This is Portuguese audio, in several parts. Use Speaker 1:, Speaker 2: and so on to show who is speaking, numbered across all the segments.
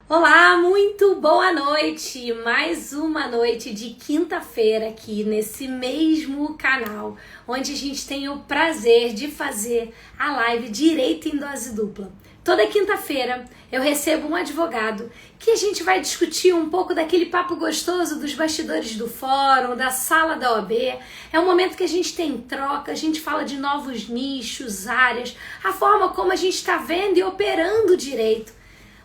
Speaker 1: Olá, muito boa noite! Mais uma noite de quinta-feira aqui nesse mesmo canal, onde a gente tem o prazer de fazer a live Direito em Dose Dupla. Toda quinta-feira eu recebo um advogado que a gente vai discutir um pouco daquele papo gostoso dos bastidores do fórum, da sala da OAB. É um momento que a gente tem troca, a gente fala de novos nichos, áreas, a forma como a gente está vendo e operando o direito.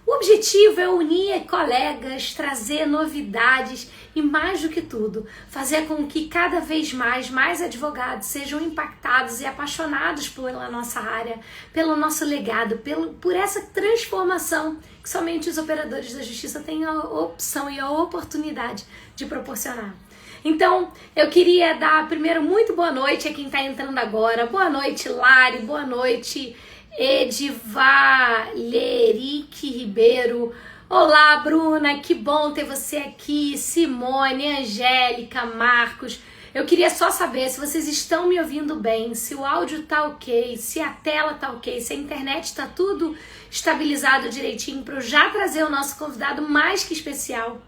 Speaker 1: O objetivo é unir colegas, trazer novidades e, mais do que tudo, fazer com que cada vez mais advogados sejam impactados e apaixonados pela nossa área, pelo nosso legado, por essa transformação que somente os operadores da justiça têm a opção e a oportunidade de proporcionar. Então, eu queria dar primeiro muito boa noite a quem está entrando agora. Boa noite, Lari. Boa noite, Edivar Lerique Ribeiro. Olá, Bruna, que bom ter você aqui. Simone, Angélica, Marcos. Eu queria só saber se vocês estão me ouvindo bem, se o áudio tá ok, se a tela tá ok, se a internet tá tudo estabilizado direitinho, para eu já trazer o nosso convidado mais que especial.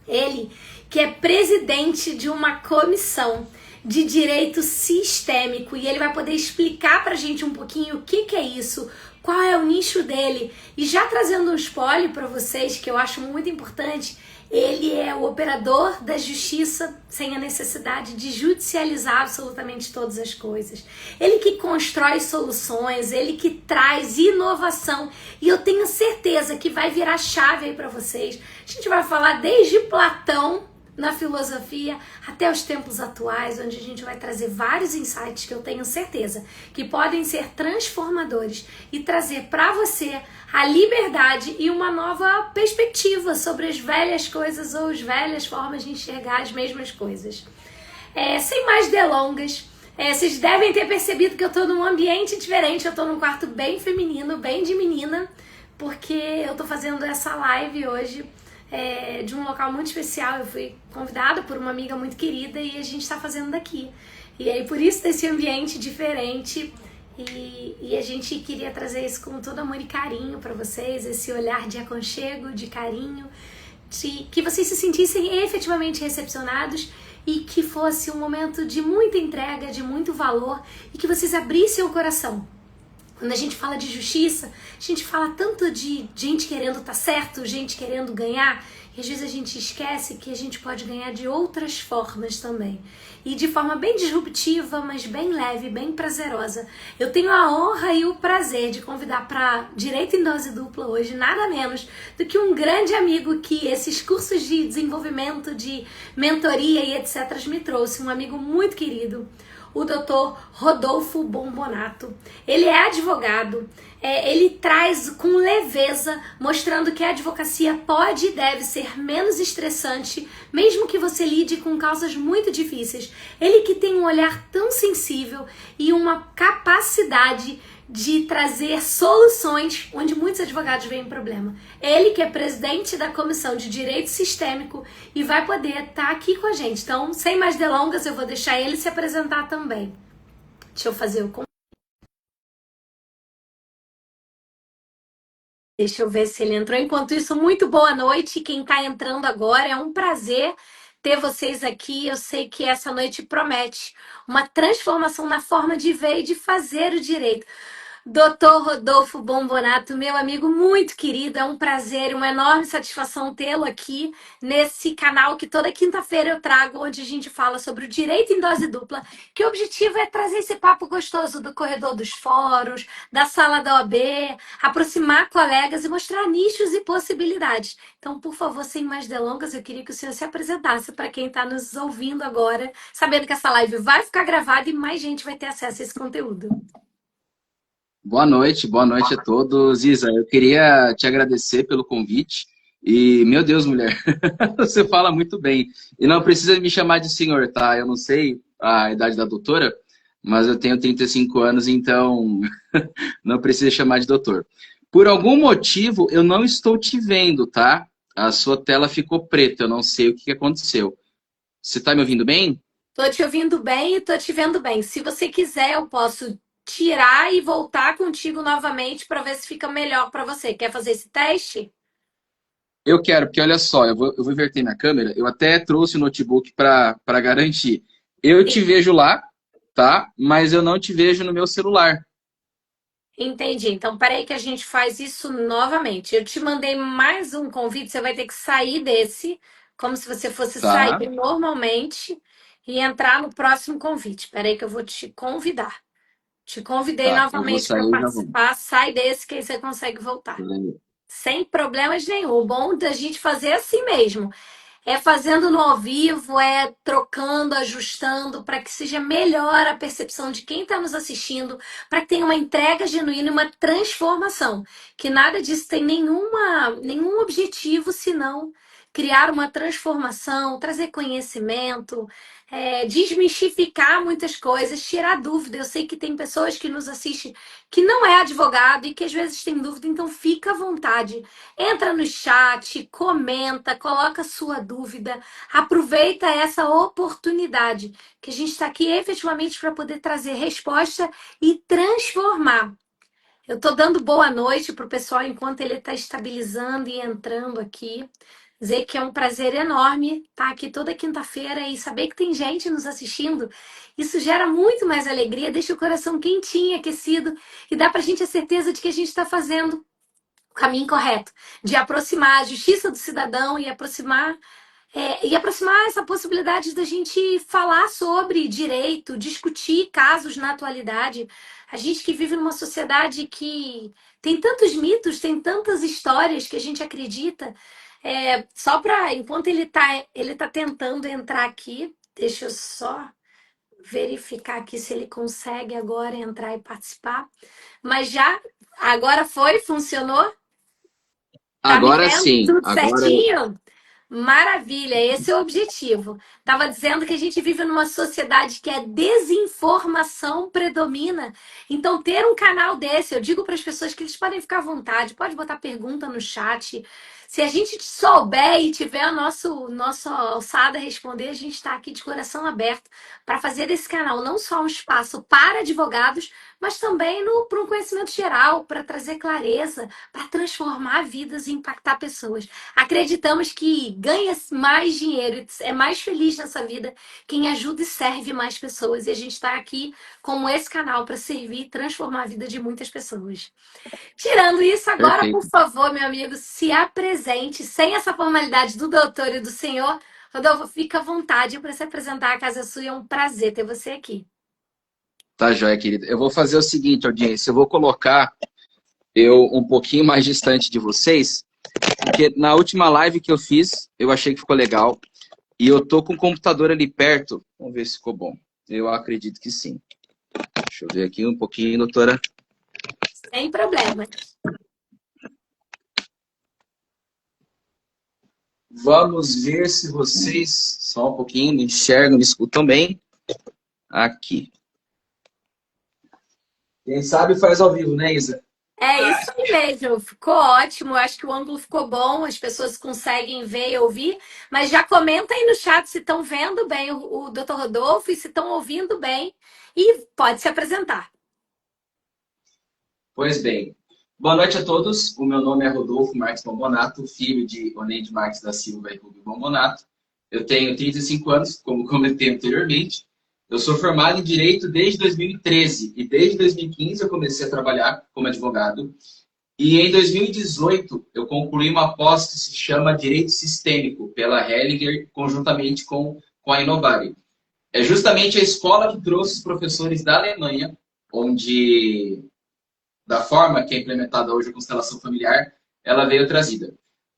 Speaker 1: Ele, que é presidente de uma comissão de direito sistêmico, e ele vai poder explicar pra gente um pouquinho o que é isso, qual é o nicho dele. E já trazendo um spoiler para vocês, que eu acho muito importante, ele é o operador da justiça sem a necessidade de judicializar absolutamente todas as coisas. Ele que constrói soluções, ele que traz inovação, e eu tenho certeza que vai virar chave aí para vocês. A gente vai falar desde Platão na filosofia até os tempos atuais, onde a gente vai trazer vários insights que eu tenho certeza que podem ser transformadores e trazer para você a liberdade e uma nova perspectiva sobre as velhas coisas ou as velhas formas de enxergar as mesmas coisas. Sem mais delongas, vocês devem ter percebido que eu estou num ambiente diferente, eu estou num quarto bem feminino, bem de menina, porque eu estou fazendo essa live hoje de um local muito especial. Eu fui convidada por uma amiga muito querida e a gente está fazendo daqui. E aí por isso desse ambiente diferente, e a gente queria trazer isso com todo amor e carinho para vocês, esse olhar de aconchego, de carinho, de que vocês se sentissem efetivamente recepcionados e que fosse um momento de muita entrega, de muito valor, e que vocês abrissem o coração. Quando a gente fala de justiça, a gente fala tanto de gente querendo estar certo, gente querendo ganhar, e às vezes a gente esquece que a gente pode ganhar de outras formas também. E de forma bem disruptiva, mas bem leve, bem prazerosa. Eu tenho a honra e o prazer de convidar para Direito em Dose Dupla hoje, nada menos do que um grande amigo que esses cursos de desenvolvimento, de mentoria e etc. me trouxe, um amigo muito querido, o Dr. Rodolfo Bombonato. Ele é advogado, ele traz com leveza, mostrando que a advocacia pode e deve ser menos estressante, mesmo que você lide com causas muito difíceis. Ele que tem um olhar tão sensível e uma capacidade de trazer soluções onde muitos advogados veem problema. Ele que é presidente da Comissão de Direito Sistêmico e vai poder estar aqui com a gente. Então, sem mais delongas, eu vou deixar ele se apresentar também. Deixa eu fazer o convite. Deixa eu ver se ele entrou. Enquanto isso, muito boa noite. Quem está entrando agora, é um prazer ter vocês aqui. Eu sei que essa noite promete uma transformação na forma de ver e de fazer o direito. Doutor Rodolfo Bombonato, meu amigo muito querido, é um prazer, uma enorme satisfação tê-lo aqui nesse canal que toda quinta-feira eu trago, onde a gente fala sobre o direito em dose dupla, que o objetivo é trazer esse papo gostoso do corredor dos fóruns, da sala da OAB, aproximar colegas e mostrar nichos e possibilidades. Então, por favor, sem mais delongas, eu queria que o senhor se apresentasse para quem está nos ouvindo agora, sabendo que essa live vai ficar gravada e mais gente vai ter acesso a esse conteúdo.
Speaker 2: Boa noite a todos. Isa, eu queria te agradecer pelo convite. E, meu Deus, mulher, você fala muito bem. E não precisa me chamar de senhor, tá? Eu não sei a idade da doutora, mas eu tenho 35 anos, então não precisa chamar de doutor. Por algum motivo, eu não estou te vendo, tá? A sua tela ficou preta, eu não sei o que aconteceu. Você está me ouvindo bem?
Speaker 1: Tô te ouvindo bem e tô te vendo bem. Se você quiser, eu posso tirar e voltar contigo novamente para ver se fica melhor para você. Quer fazer esse teste?
Speaker 2: Eu quero, porque olha só, eu vou inverter minha câmera. Eu até trouxe o notebook para garantir. Eu te vejo lá, tá? Mas eu não te vejo no meu celular,
Speaker 1: Entendi. Então, peraí que a gente faz isso novamente. Eu te mandei mais um convite, você vai ter que sair desse, como se você fosse
Speaker 2: tá?
Speaker 1: sair normalmente e entrar no próximo convite. Peraí que eu vou te convidar. Te convidei
Speaker 2: Tá, eu vou
Speaker 1: novamente para
Speaker 2: sair e já vou.
Speaker 1: participar. Sai desse que aí você consegue voltar. Sem problemas nenhum. O bom da gente fazer é assim mesmo. É fazendo no ao vivo, é trocando, ajustando, para que seja melhor a percepção de quem está nos assistindo, para que tenha uma entrega genuína e uma transformação. Que nada disso tem nenhum objetivo senão criar uma transformação, trazer conhecimento, desmistificar muitas coisas, tirar dúvida. Eu sei que tem pessoas que nos assistem que não é advogado e que às vezes tem dúvida, então fica à vontade. Entra no chat, comenta, coloca sua dúvida, aproveita essa oportunidade que a gente está aqui efetivamente para poder trazer resposta e transformar. Eu estou dando boa noite para o pessoal enquanto ele está estabilizando e entrando aqui. Dizer que é um prazer enorme estar aqui toda quinta-feira e saber que tem gente nos assistindo. Isso gera muito mais alegria, deixa o coração quentinho, aquecido e dá para a gente a certeza de que a gente está fazendo o caminho correto, de aproximar a justiça do cidadão e aproximar essa possibilidade da gente falar sobre direito, discutir casos na atualidade. A gente que vive numa sociedade que tem tantos mitos, tem tantas histórias que a gente acredita. Só para, enquanto ele tá tentando entrar aqui, deixa eu só verificar aqui se ele consegue agora entrar e participar. Mas agora funcionou? Tá me
Speaker 2: Agora
Speaker 1: vendo
Speaker 2: sim,
Speaker 1: tudo
Speaker 2: agora
Speaker 1: certinho? Maravilha, esse é o objetivo. Estava dizendo que a gente vive numa sociedade que a desinformação predomina. Então, ter um canal desse, eu digo para as pessoas que eles podem ficar à vontade, pode botar pergunta no chat. Se a gente souber e tiver a nossa alçada a responder, a gente está aqui de coração aberto para fazer desse canal não só um espaço para advogados, mas também para um conhecimento geral, para trazer clareza, para transformar vidas e impactar pessoas. Acreditamos que ganha mais dinheiro, é mais feliz nessa vida quem ajuda e serve mais pessoas. E a gente está aqui como esse canal para servir e transformar a vida de muitas pessoas. Tirando isso, agora, por
Speaker 2: perfeito.
Speaker 1: favor, meu amigo, se apresente, sem essa formalidade do doutor e do senhor. Rodolfo, fica à vontade para se apresentar. A casa é sua, é um prazer ter você aqui.
Speaker 2: Tá joia, querida. Eu vou fazer o seguinte, audiência, eu vou colocar eu um pouquinho mais distante de vocês, porque na última live que eu fiz, eu achei que ficou legal. E eu tô com o computador ali perto. Vamos ver se ficou bom. Eu acredito que sim. Deixa eu ver aqui um pouquinho, doutora.
Speaker 1: Sem problema.
Speaker 2: Vamos ver se vocês, só um pouquinho, me enxergam, me escutam bem. Aqui. Quem sabe faz ao vivo, né, Isa?
Speaker 1: É isso aí mesmo, ficou ótimo. Acho que o ângulo ficou bom, as pessoas conseguem ver e ouvir. Mas já comenta aí no chat se estão vendo bem o Dr. Rodolfo e se estão ouvindo bem. E pode se apresentar.
Speaker 2: Pois bem. Boa noite a todos. O meu nome é Rodolfo Marques Bombonato, filho de Oneide Marques da Silva e Rubio Bombonato. Eu tenho 35 anos, como comentei anteriormente. Eu sou formado em Direito desde 2013 e desde 2015 eu comecei a trabalhar como advogado. E em 2018 eu concluí uma pós que se chama Direito Sistêmico pela Hellinger, conjuntamente com a Inovare. É justamente a escola que trouxe os professores da Alemanha, onde, da forma que é implementada hoje a constelação familiar, ela veio trazida.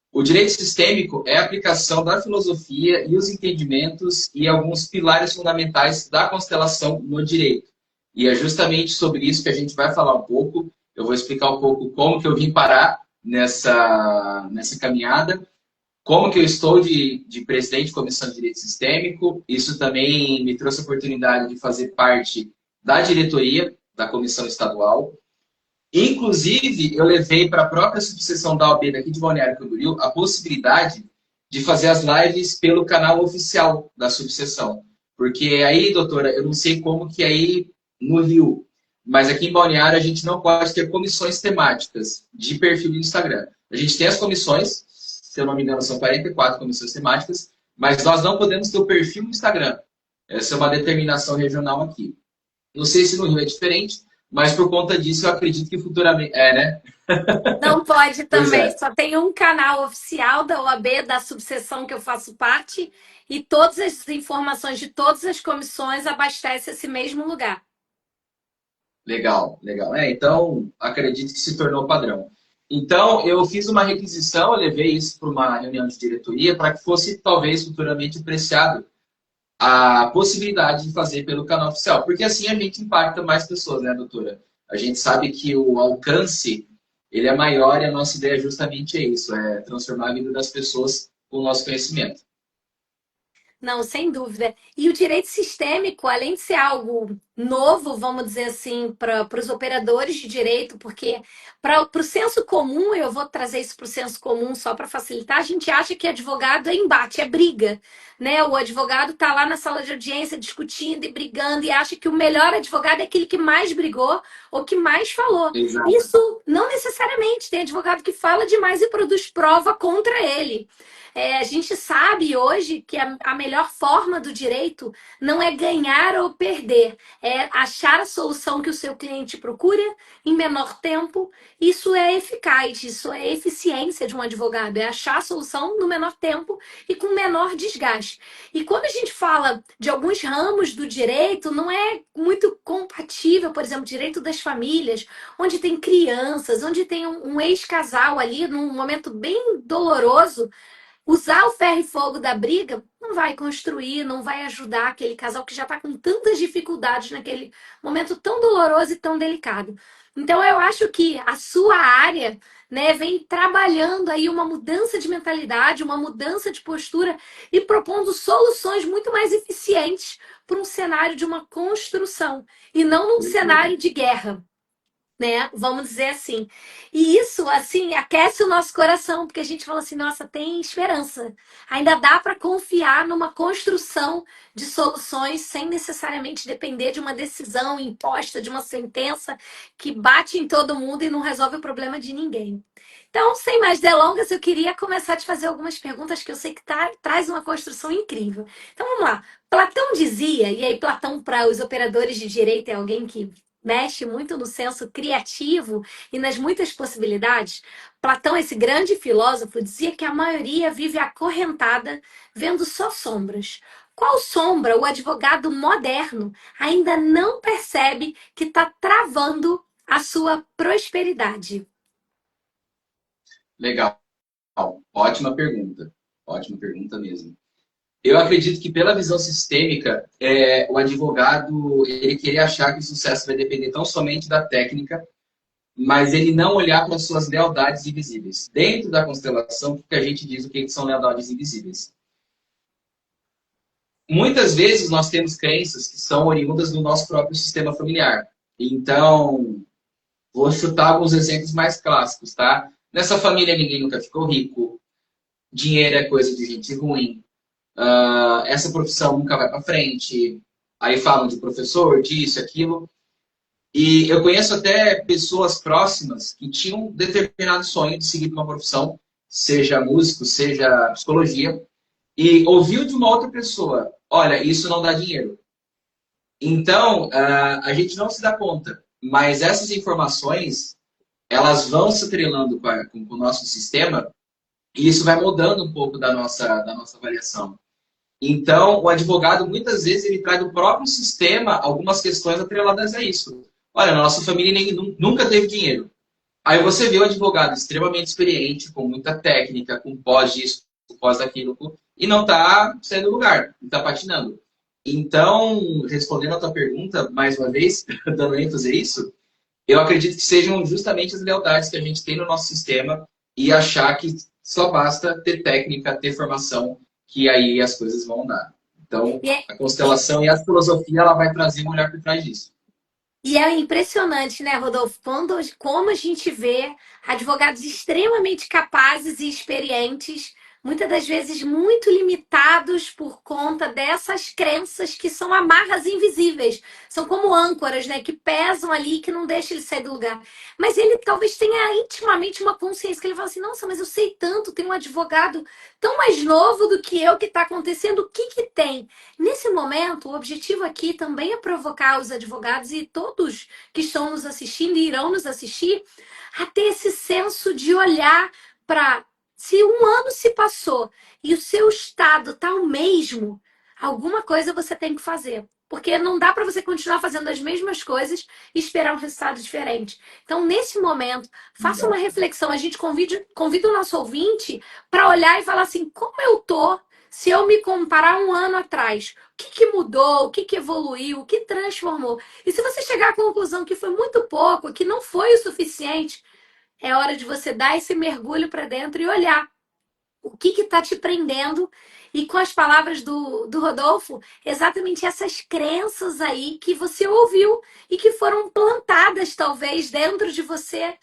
Speaker 2: O direito sistêmico é a aplicação da filosofia e os entendimentos e alguns pilares fundamentais da constelação no direito. E é justamente sobre isso que a gente vai falar um pouco. Eu vou explicar um pouco como que eu vim parar nessa caminhada, como que eu estou de presidente de comissão de direito sistêmico. Isso também me trouxe a oportunidade de fazer parte da diretoria da comissão estadual. Inclusive, eu levei para a própria subseção da OAB daqui de Balneário Camboriú a possibilidade de fazer as lives pelo canal oficial da subseção. Porque aí, doutora, eu não sei como que é aí no Rio, mas aqui em Balneário a gente não pode ter comissões temáticas de perfil no Instagram. A gente tem as comissões, se eu não me engano, são 44 comissões temáticas, mas nós não podemos ter o perfil no Instagram. Essa é uma determinação regional aqui. Não sei se no Rio é diferente, mas por conta disso eu acredito que futuramente... É, né?
Speaker 1: Não pode
Speaker 2: Pois
Speaker 1: também,
Speaker 2: é.
Speaker 1: só tem um canal oficial da OAB, da subseção que eu faço parte, e todas as informações de todas as comissões abastecem esse mesmo lugar.
Speaker 2: Legal, legal. Então, acredito que se tornou padrão. Então, eu fiz uma requisição, eu levei isso para uma reunião de diretoria para que fosse, talvez, futuramente apreciado a possibilidade de fazer pelo canal oficial, porque assim a gente impacta mais pessoas, né, doutora? A gente sabe que o alcance, ele é maior e a nossa ideia justamente é isso, é transformar a vida das pessoas com o nosso conhecimento.
Speaker 1: Não, sem dúvida. E o direito sistêmico, além de ser algo novo, vamos dizer assim, para os operadores de direito, porque para o senso comum, eu vou trazer isso para o senso comum só para facilitar, a gente acha que advogado é embate, é briga, né? O advogado está lá na sala de audiência discutindo e brigando e acha que o melhor advogado é aquele que mais brigou ou que mais falou.
Speaker 2: Exato.
Speaker 1: Isso não necessariamente. Tem advogado que fala demais e produz prova contra ele. A gente sabe hoje que a melhor forma do direito não é ganhar ou perder, é achar a solução que o seu cliente procura em menor tempo. Isso é eficaz, isso é eficiência de um advogado, é achar a solução no menor tempo e com menor desgaste. E quando a gente fala de alguns ramos do direito, não é muito compatível, por exemplo, direito das famílias, onde tem crianças, onde tem um ex-casal ali num momento bem doloroso. Usar o ferro e fogo da briga não vai construir, não vai ajudar aquele casal que já está com tantas dificuldades naquele momento tão doloroso e tão delicado. Então, eu acho que a sua área, né, vem trabalhando aí uma mudança de mentalidade, uma mudança de postura e propondo soluções muito mais eficientes para um cenário de uma construção e não num cenário de guerra, né? Vamos dizer assim. E isso, assim, aquece o nosso coração, porque a gente fala assim, nossa, tem esperança. Ainda dá para confiar numa construção de soluções sem necessariamente depender de uma decisão imposta, de uma sentença que bate em todo mundo e não resolve o problema de ninguém. Então, sem mais delongas, eu queria começar a te fazer algumas perguntas que eu sei que traz uma construção incrível. Então, vamos lá. Platão dizia, e aí Platão para os operadores de direito é alguém que mexe muito no senso criativo e nas muitas possibilidades. Platão, esse grande filósofo, dizia que a maioria vive acorrentada, vendo só sombras. Qual sombra o advogado moderno ainda não percebe que está travando a sua prosperidade?
Speaker 2: Legal. Ótima pergunta. Ótima pergunta mesmo. Eu acredito que pela visão sistêmica, o advogado ele querer achar que o sucesso vai depender tão somente da técnica, mas ele não olhar para as suas lealdades invisíveis. Dentro da constelação, o que a gente diz o que são lealdades invisíveis? Muitas vezes nós temos crenças que são oriundas do nosso próprio sistema familiar. Então, vou chutar alguns exemplos mais clássicos, tá? Nessa família ninguém nunca ficou rico, dinheiro é coisa de gente ruim, essa profissão nunca vai para frente. Aí falam de professor, disso, aquilo. E eu conheço até pessoas próximas que tinham um determinado sonho de seguir uma profissão, seja músico, seja psicologia, e ouviu de uma outra pessoa, olha, isso não dá dinheiro. Então, a gente não se dá conta, mas essas informações, elas vão se atrelando com o nosso sistema e isso vai mudando um pouco da nossa avaliação. Então, o advogado, muitas vezes, ele traz do próprio sistema algumas questões atreladas a isso. Olha, na nossa família nunca teve dinheiro. Aí você vê o advogado extremamente experiente, com muita técnica, com pós disso, pós daquilo, e não está saindo do lugar, está patinando. Então, respondendo a tua pergunta, mais uma vez, dando ênfase a isso, eu acredito que sejam justamente as lealdades que a gente tem no nosso sistema e achar que só basta ter técnica, ter formação, que aí as coisas vão andar. Então,
Speaker 1: E é,
Speaker 2: a constelação e a filosofia, ela vai trazer um olhar por trás disso.
Speaker 1: e é impressionante, né, Rodolfo? Como a gente vê advogados extremamente capazes e experientes muitas das vezes muito limitados por conta dessas crenças que são amarras invisíveis. São como âncoras, né? Que pesam ali, que não deixam ele sair do lugar. Mas ele talvez tenha intimamente uma consciência que ele fala assim: nossa, mas eu sei tanto, tem um advogado tão mais novo do que eu que está acontecendo, o que que tem? Nesse momento, o objetivo aqui também é provocar os advogados e todos que estão nos assistindo e irão nos assistir a ter esse senso de olhar para se um ano se passou e o seu estado está o mesmo, alguma coisa você tem que fazer. Porque não dá para você continuar fazendo as mesmas coisas e esperar um resultado diferente. Então, nesse momento, faça uma reflexão. A gente convida o nosso ouvinte para olhar e falar assim: como eu tô se eu me comparar um ano atrás? O que, que mudou? O que, que evoluiu? O que transformou? E se você chegar à conclusão que foi muito pouco, que não foi o suficiente, é hora de você dar esse mergulho para dentro e olhar o que está te prendendo. E com as palavras do Rodolfo, exatamente essas crenças aí que você ouviu e que foram plantadas, talvez, dentro de você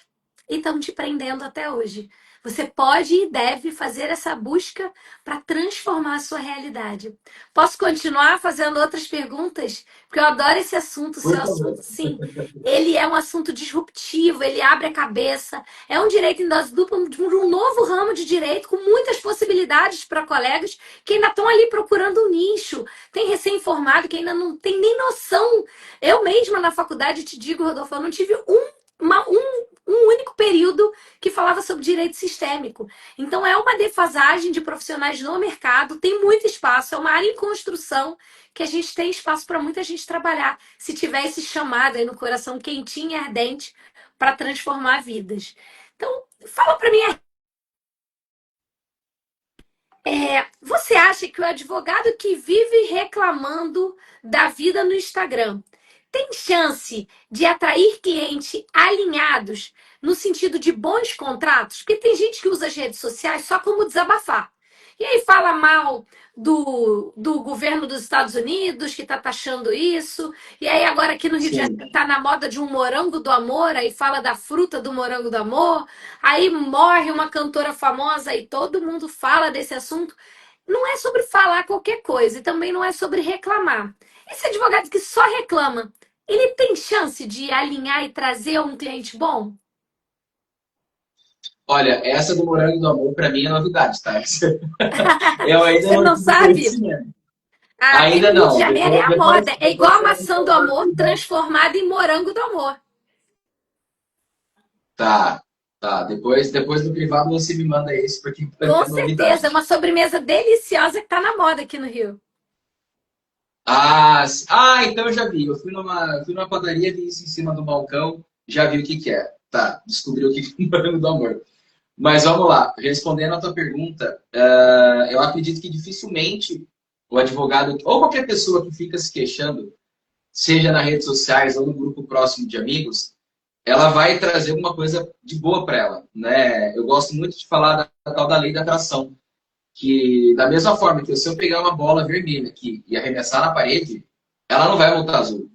Speaker 1: e estão te prendendo até hoje. Você pode e deve fazer essa busca para transformar a sua realidade. Posso continuar fazendo outras perguntas? Porque eu adoro esse assunto. O seu assunto, sim, ele é um assunto disruptivo, ele abre a cabeça. É um direito em dose dupla, de um novo ramo de direito com muitas possibilidades para colegas que ainda estão ali procurando um nicho. Tem recém-formado que ainda não tem nem noção. Eu mesma na faculdade, te digo, Rodolfo, eu não tive um único período que falava sobre direito sistêmico. Então, é uma defasagem de profissionais no mercado, tem muito espaço, é uma área em construção que a gente tem espaço para muita gente trabalhar, se tiver esse chamado aí no coração quentinho e ardente para transformar vidas. Então, fala para mim, você acha que o advogado que vive reclamando da vida no Instagram tem chance de atrair clientes alinhados no sentido de bons contratos? Porque tem gente que usa as redes sociais só como desabafar. E aí fala mal do governo dos Estados Unidos, que está taxando isso. E aí agora aqui no Rio de
Speaker 2: Sim.
Speaker 1: Janeiro está na moda de um morango do amor, aí fala da fruta do morango do amor. Aí morre uma cantora famosa e todo mundo fala desse assunto. Não é sobre falar qualquer coisa e também não é sobre reclamar. Esse advogado que só reclama, ele tem chance de alinhar e trazer um cliente bom?
Speaker 2: Olha, essa do Morango do Amor, para mim, é novidade, tá? Eu ainda
Speaker 1: Você
Speaker 2: não
Speaker 1: não
Speaker 2: tive
Speaker 1: sabe?
Speaker 2: conhecimento.
Speaker 1: Ah, aqui no
Speaker 2: Ainda
Speaker 1: Rio de
Speaker 2: não.
Speaker 1: Janeiro é a
Speaker 2: Depois,
Speaker 1: moda. É igual
Speaker 2: depois
Speaker 1: a
Speaker 2: você me
Speaker 1: maçã do amor
Speaker 2: conta.
Speaker 1: transformada em morango do amor.
Speaker 2: Tá, tá. Depois do privado você me manda esse, porque para mim
Speaker 1: Com
Speaker 2: é
Speaker 1: certeza. É
Speaker 2: novidade.
Speaker 1: uma sobremesa deliciosa que tá na moda aqui no Rio.
Speaker 2: Então eu já vi. Eu fui numa padaria, vi isso em cima do balcão, já vi o que que é. Tá, descobri o que que é o Morango do Amor. Mas vamos lá, respondendo a tua pergunta, eu acredito que dificilmente o advogado, ou qualquer pessoa que fica se queixando, seja nas redes sociais ou no grupo próximo de amigos, ela vai trazer alguma coisa de boa para ela, né? Eu gosto muito de falar da tal da lei da atração, que da mesma forma que se eu pegar uma bola vermelha aqui e arremessar na parede, ela não vai voltar azul.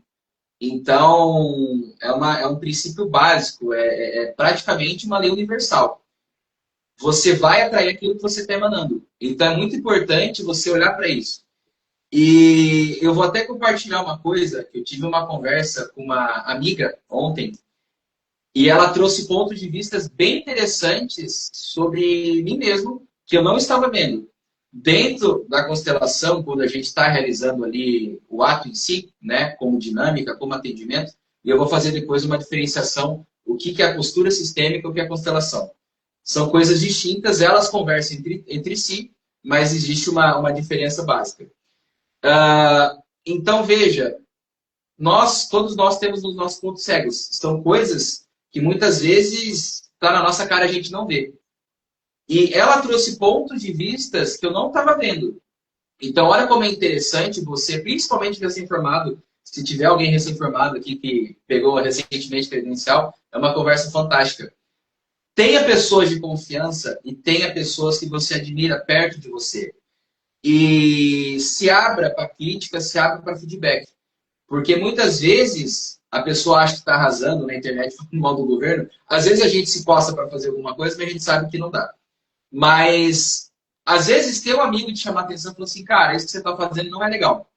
Speaker 2: Então, é um princípio básico, é praticamente uma lei universal. Você vai atrair aquilo que você está emanando. Então, é muito importante você olhar para isso. E eu vou até compartilhar uma coisa, que eu tive uma conversa com uma amiga ontem, e ela trouxe pontos de vista bem interessantes sobre mim mesmo, que eu não estava vendo. Dentro da constelação, quando a gente está realizando ali o ato em si, né, como dinâmica, como atendimento, e eu vou fazer depois uma diferenciação, o que que é a postura sistêmica e o que é a constelação. São coisas distintas, elas conversam entre si, mas existe uma diferença básica. Então, veja, todos nós temos os nossos pontos cegos. São coisas que muitas vezes está na nossa cara e a gente não vê. E ela trouxe pontos de vistas que eu não estava vendo. Então, olha como é interessante você, principalmente recém-formado, se tiver alguém recém-formado aqui que pegou recentemente credencial, é uma conversa fantástica. Tenha pessoas de confiança e tenha pessoas que você admira perto de você. E se abra para crítica, se abra para feedback. Porque muitas vezes a pessoa acha que está arrasando na internet falando mal do governo. Às vezes a gente se posta para fazer alguma coisa, mas a gente sabe que não dá. Mas Às vezes, ter um amigo te chamar a atenção e falar assim, cara, isso que você está fazendo não é legal.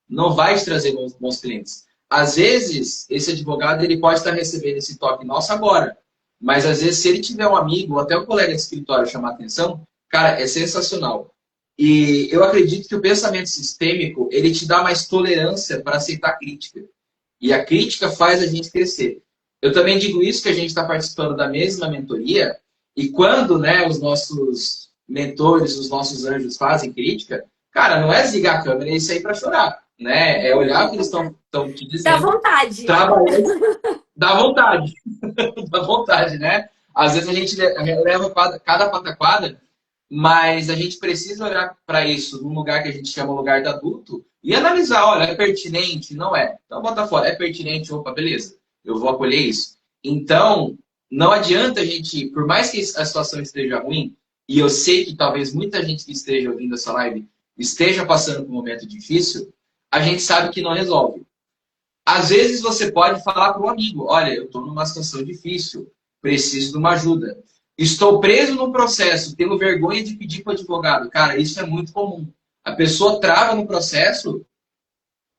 Speaker 2: Não vai te trazer bons clientes. Às vezes, esse advogado ele pode estar recebendo esse toque nosso agora. Mas, às vezes, se ele tiver um amigo ou até um colega de escritório chamar a atenção, cara, é sensacional. E eu acredito que o pensamento sistêmico, ele te dá mais tolerância para aceitar crítica. E a crítica faz a gente crescer. Eu também digo isso que a gente está participando da mesma mentoria e quando, né, os nossos mentores, os nossos anjos fazem crítica, cara, não é desligar a câmera e sair para chorar, né? É olhar o que eles estão te
Speaker 1: Dá
Speaker 2: dizendo,
Speaker 1: vontade.
Speaker 2: trabalhar, dá vontade, dá vontade, né? Às vezes a gente leva cada pataquada, mas a gente precisa olhar para isso num lugar que a gente chama lugar de adulto e analisar, olha, é pertinente? Não é. Então bota fora, é pertinente? Opa, beleza, eu vou acolher isso. Então, não adianta a gente, por mais que a situação esteja ruim, e eu sei que talvez muita gente que esteja ouvindo essa live esteja passando por um momento difícil, a gente sabe que não resolve. Às vezes você pode falar para um amigo, olha, eu estou numa situação difícil, preciso de uma ajuda. Estou preso no processo, tenho vergonha de pedir para o advogado. Cara, isso é muito comum. A pessoa trava no processo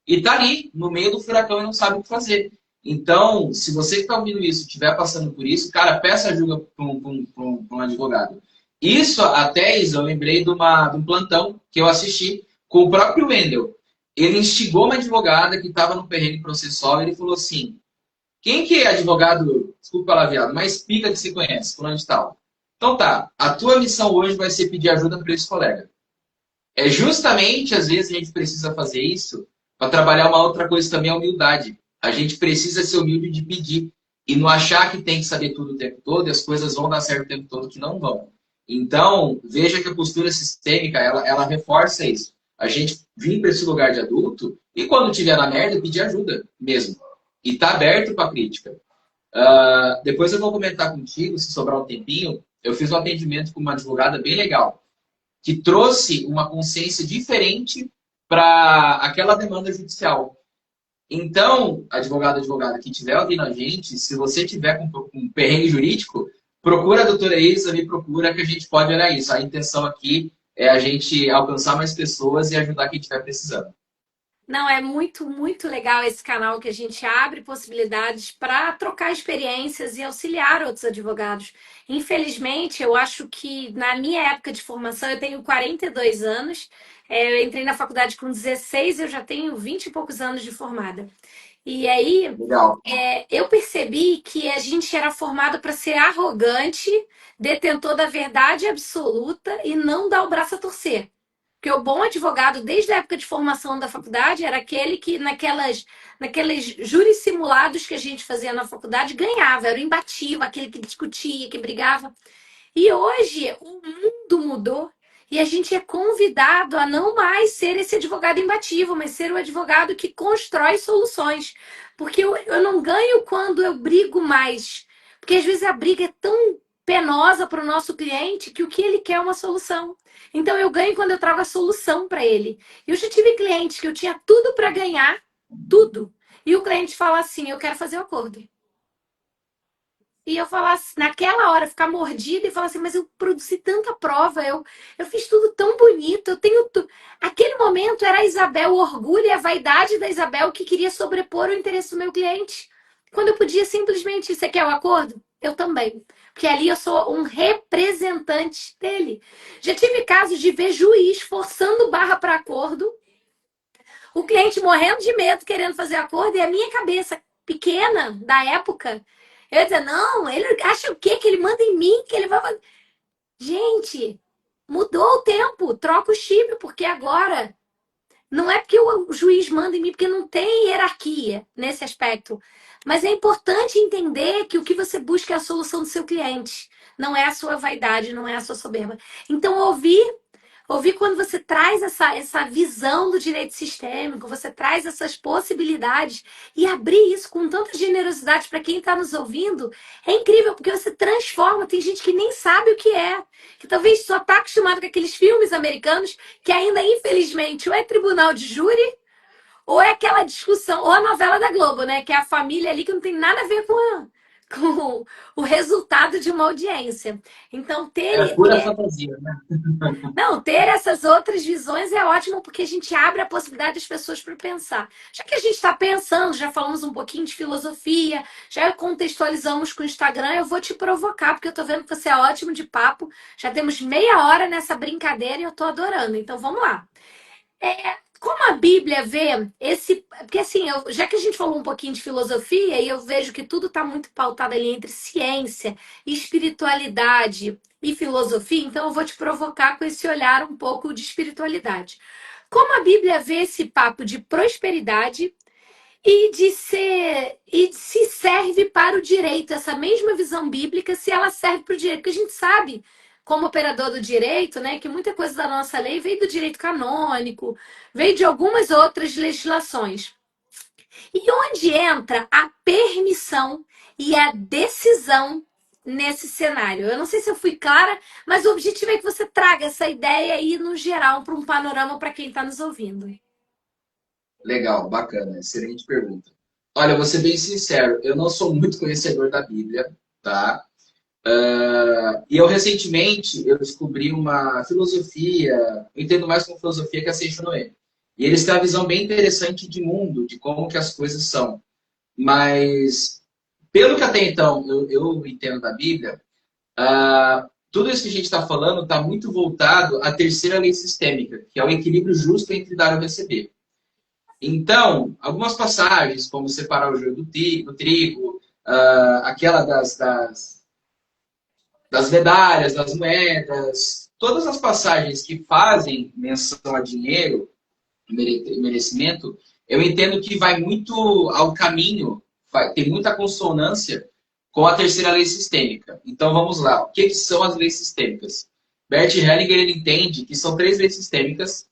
Speaker 2: e está ali, no meio do furacão e não sabe o que fazer. Então, se você que está ouvindo isso estiver passando por isso, cara, peça ajuda para um advogado. Isso até, Isa, eu lembrei de um plantão que eu assisti com o próprio Wendel. Ele instigou uma advogada que estava no perrengue processual e ele falou assim, quem que é advogado, desculpa o palavreado, mais pica que você conhece, fulano de tal? Então tá, a tua missão hoje vai ser pedir ajuda para esse colega. É justamente, às vezes, a gente precisa fazer isso para trabalhar uma outra coisa também, a humildade. A gente precisa ser humilde de pedir e não achar que tem que saber tudo o tempo todo e as coisas vão dar certo o tempo todo, que não vão. Então, veja que a postura sistêmica, ela reforça isso. A gente vir para esse lugar de adulto e quando tiver na merda, pedir ajuda mesmo. E tá aberto para crítica. Depois eu vou comentar contigo, se sobrar um tempinho. Eu fiz um atendimento com uma advogada bem legal, que trouxe uma consciência diferente para aquela demanda judicial. Então, advogada que estiver ouvindo a gente, se você tiver com um perrengue jurídico, procura a doutora Isa, me procura que a gente pode olhar isso. A intenção aqui é a gente alcançar mais pessoas e ajudar quem estiver precisando.
Speaker 1: Não, é muito, muito legal esse canal que a gente abre possibilidades para trocar experiências e auxiliar outros advogados. Infelizmente, eu acho que na minha época de formação, eu tenho 42 anos, eu entrei na faculdade com 16, eu já tenho 20 e poucos anos de formada. E aí,
Speaker 2: Legal.
Speaker 1: eu percebi que a gente era formado para ser arrogante, detentor da verdade absoluta e não dar o braço a torcer. Porque o bom advogado, desde a época de formação da faculdade, era aquele que, naqueles júris simulados que a gente fazia na faculdade, ganhava, era o imbatível, aquele que discutia, que brigava. E hoje o mundo mudou e a gente é convidado a não mais ser esse advogado imbatível, mas ser o advogado que constrói soluções. Porque eu não ganho quando eu brigo mais. Porque às vezes a briga é tão penosa para o nosso cliente que o que ele quer é uma solução. Então eu ganho quando eu trago a solução para ele. Eu já tive clientes que eu tinha tudo para ganhar, tudo. E o cliente fala assim: eu quero fazer o acordo. E eu falar assim, naquela hora, ficar mordida e falar assim, mas eu produzi tanta prova, eu fiz tudo tão bonito, eu tenho tudo. Aquele momento era a Isabel, o orgulho e a vaidade da Isabel que queria sobrepor o interesse do meu cliente. Quando eu podia simplesmente, você quer o acordo? Eu também. Porque ali eu sou um representante dele. Já tive casos de ver juiz forçando barra para acordo, o cliente morrendo de medo, querendo fazer acordo, e a minha cabeça pequena da época, eu ia dizer, não, ele acha o quê? Que ele manda em mim, que ele vai fazer. Gente, mudou o tempo, troca o chip, porque agora não é porque o juiz manda em mim, porque não tem hierarquia nesse aspecto. Mas é importante entender que o que você busca é a solução do seu cliente. Não é a sua vaidade, não é a sua soberba. Então, ouvir quando você traz essa visão do direito sistêmico, você traz essas possibilidades e abrir isso com tanta generosidade para quem está nos ouvindo, é incrível, porque você transforma. Tem gente que nem sabe o que é, que talvez só está acostumado com aqueles filmes americanos, que ainda, infelizmente, ou é tribunal de júri, ou é aquela discussão, ou a novela da Globo, né? Que é a família ali que não tem nada a ver com com o resultado de uma audiência. Então,
Speaker 2: É pura fantasia, né?
Speaker 1: não, ter essas outras visões é ótimo porque a gente abre a possibilidade das pessoas para pensar. Já que a gente está pensando, já falamos um pouquinho de filosofia, já contextualizamos com o Instagram, eu vou te provocar, porque eu tô vendo que você é ótimo de papo. Já temos meia hora nessa brincadeira e eu tô adorando. Então vamos lá. Como a Bíblia vê esse. Porque assim, já que a gente falou um pouquinho de filosofia, e eu vejo que tudo está muito pautado ali entre ciência, espiritualidade e filosofia, então eu vou te provocar com esse olhar um pouco de espiritualidade. Como a Bíblia vê esse papo de prosperidade e de ser e se serve para o direito, essa mesma visão bíblica, se ela serve para o direito, porque a gente sabe, como operador do direito, né, que muita coisa da nossa lei veio do direito canônico, veio de algumas outras legislações. E onde entra a permissão e a decisão nesse cenário? Eu não sei se eu fui clara, mas o objetivo é que você traga essa ideia aí no geral para um panorama para quem está nos ouvindo.
Speaker 2: Legal, bacana, excelente pergunta. Olha, eu vou ser bem sincero, eu não sou muito conhecedor da Bíblia, tá? E eu recentemente eu descobri uma filosofia, eu entendo mais como filosofia que é a Seixonoe. E eles têm uma visão bem interessante de mundo, de como que as coisas são. Mas, pelo que até então eu entendo da Bíblia, tudo isso que a gente está falando está muito voltado à terceira lei sistêmica, que é o equilíbrio justo entre dar e receber. Então, algumas passagens, como separar o joio do trigo, aquela das medalhas, das moedas, todas as passagens que fazem menção a dinheiro, merecimento, eu entendo que vai muito ao caminho, tem muita consonância com a terceira lei sistêmica. Então, vamos lá. O que são as leis sistêmicas? Bert Hellinger ele entende que são 3 leis sistêmicas.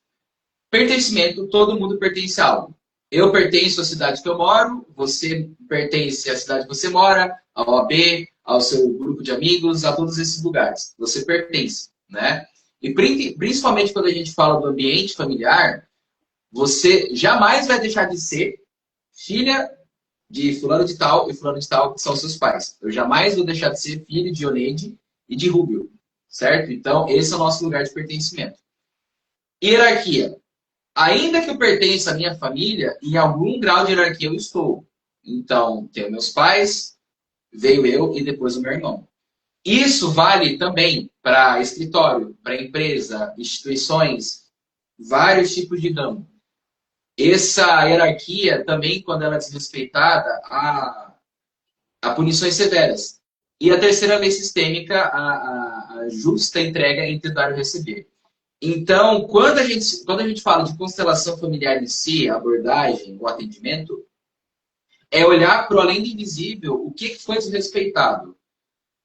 Speaker 2: Pertencimento, todo mundo pertence a algo. Eu pertenço à cidade que eu moro, você pertence à cidade que você mora, ao OAB, ao seu grupo de amigos, a todos esses lugares. Você pertence, né? E principalmente quando a gente fala do ambiente familiar, você jamais vai deixar de ser filha de fulano de tal e fulano de tal, que são seus pais. Eu jamais vou deixar de ser filho de Oneide e de Rubio, certo? Então, esse é o nosso lugar de pertencimento. Hierarquia. Ainda que eu pertença à minha família, em algum grau de hierarquia eu estou. Então, tenho meus pais, veio eu e depois o meu irmão. Isso vale também para escritório, para empresa, instituições, vários tipos de ramo. Essa hierarquia também, quando ela é desrespeitada, há punições severas. E a terceira lei sistêmica, a justa entrega entre dar e receber. Então, quando a gente fala de constelação familiar em si, a abordagem, o atendimento, é olhar para o além do invisível, o que foi desrespeitado.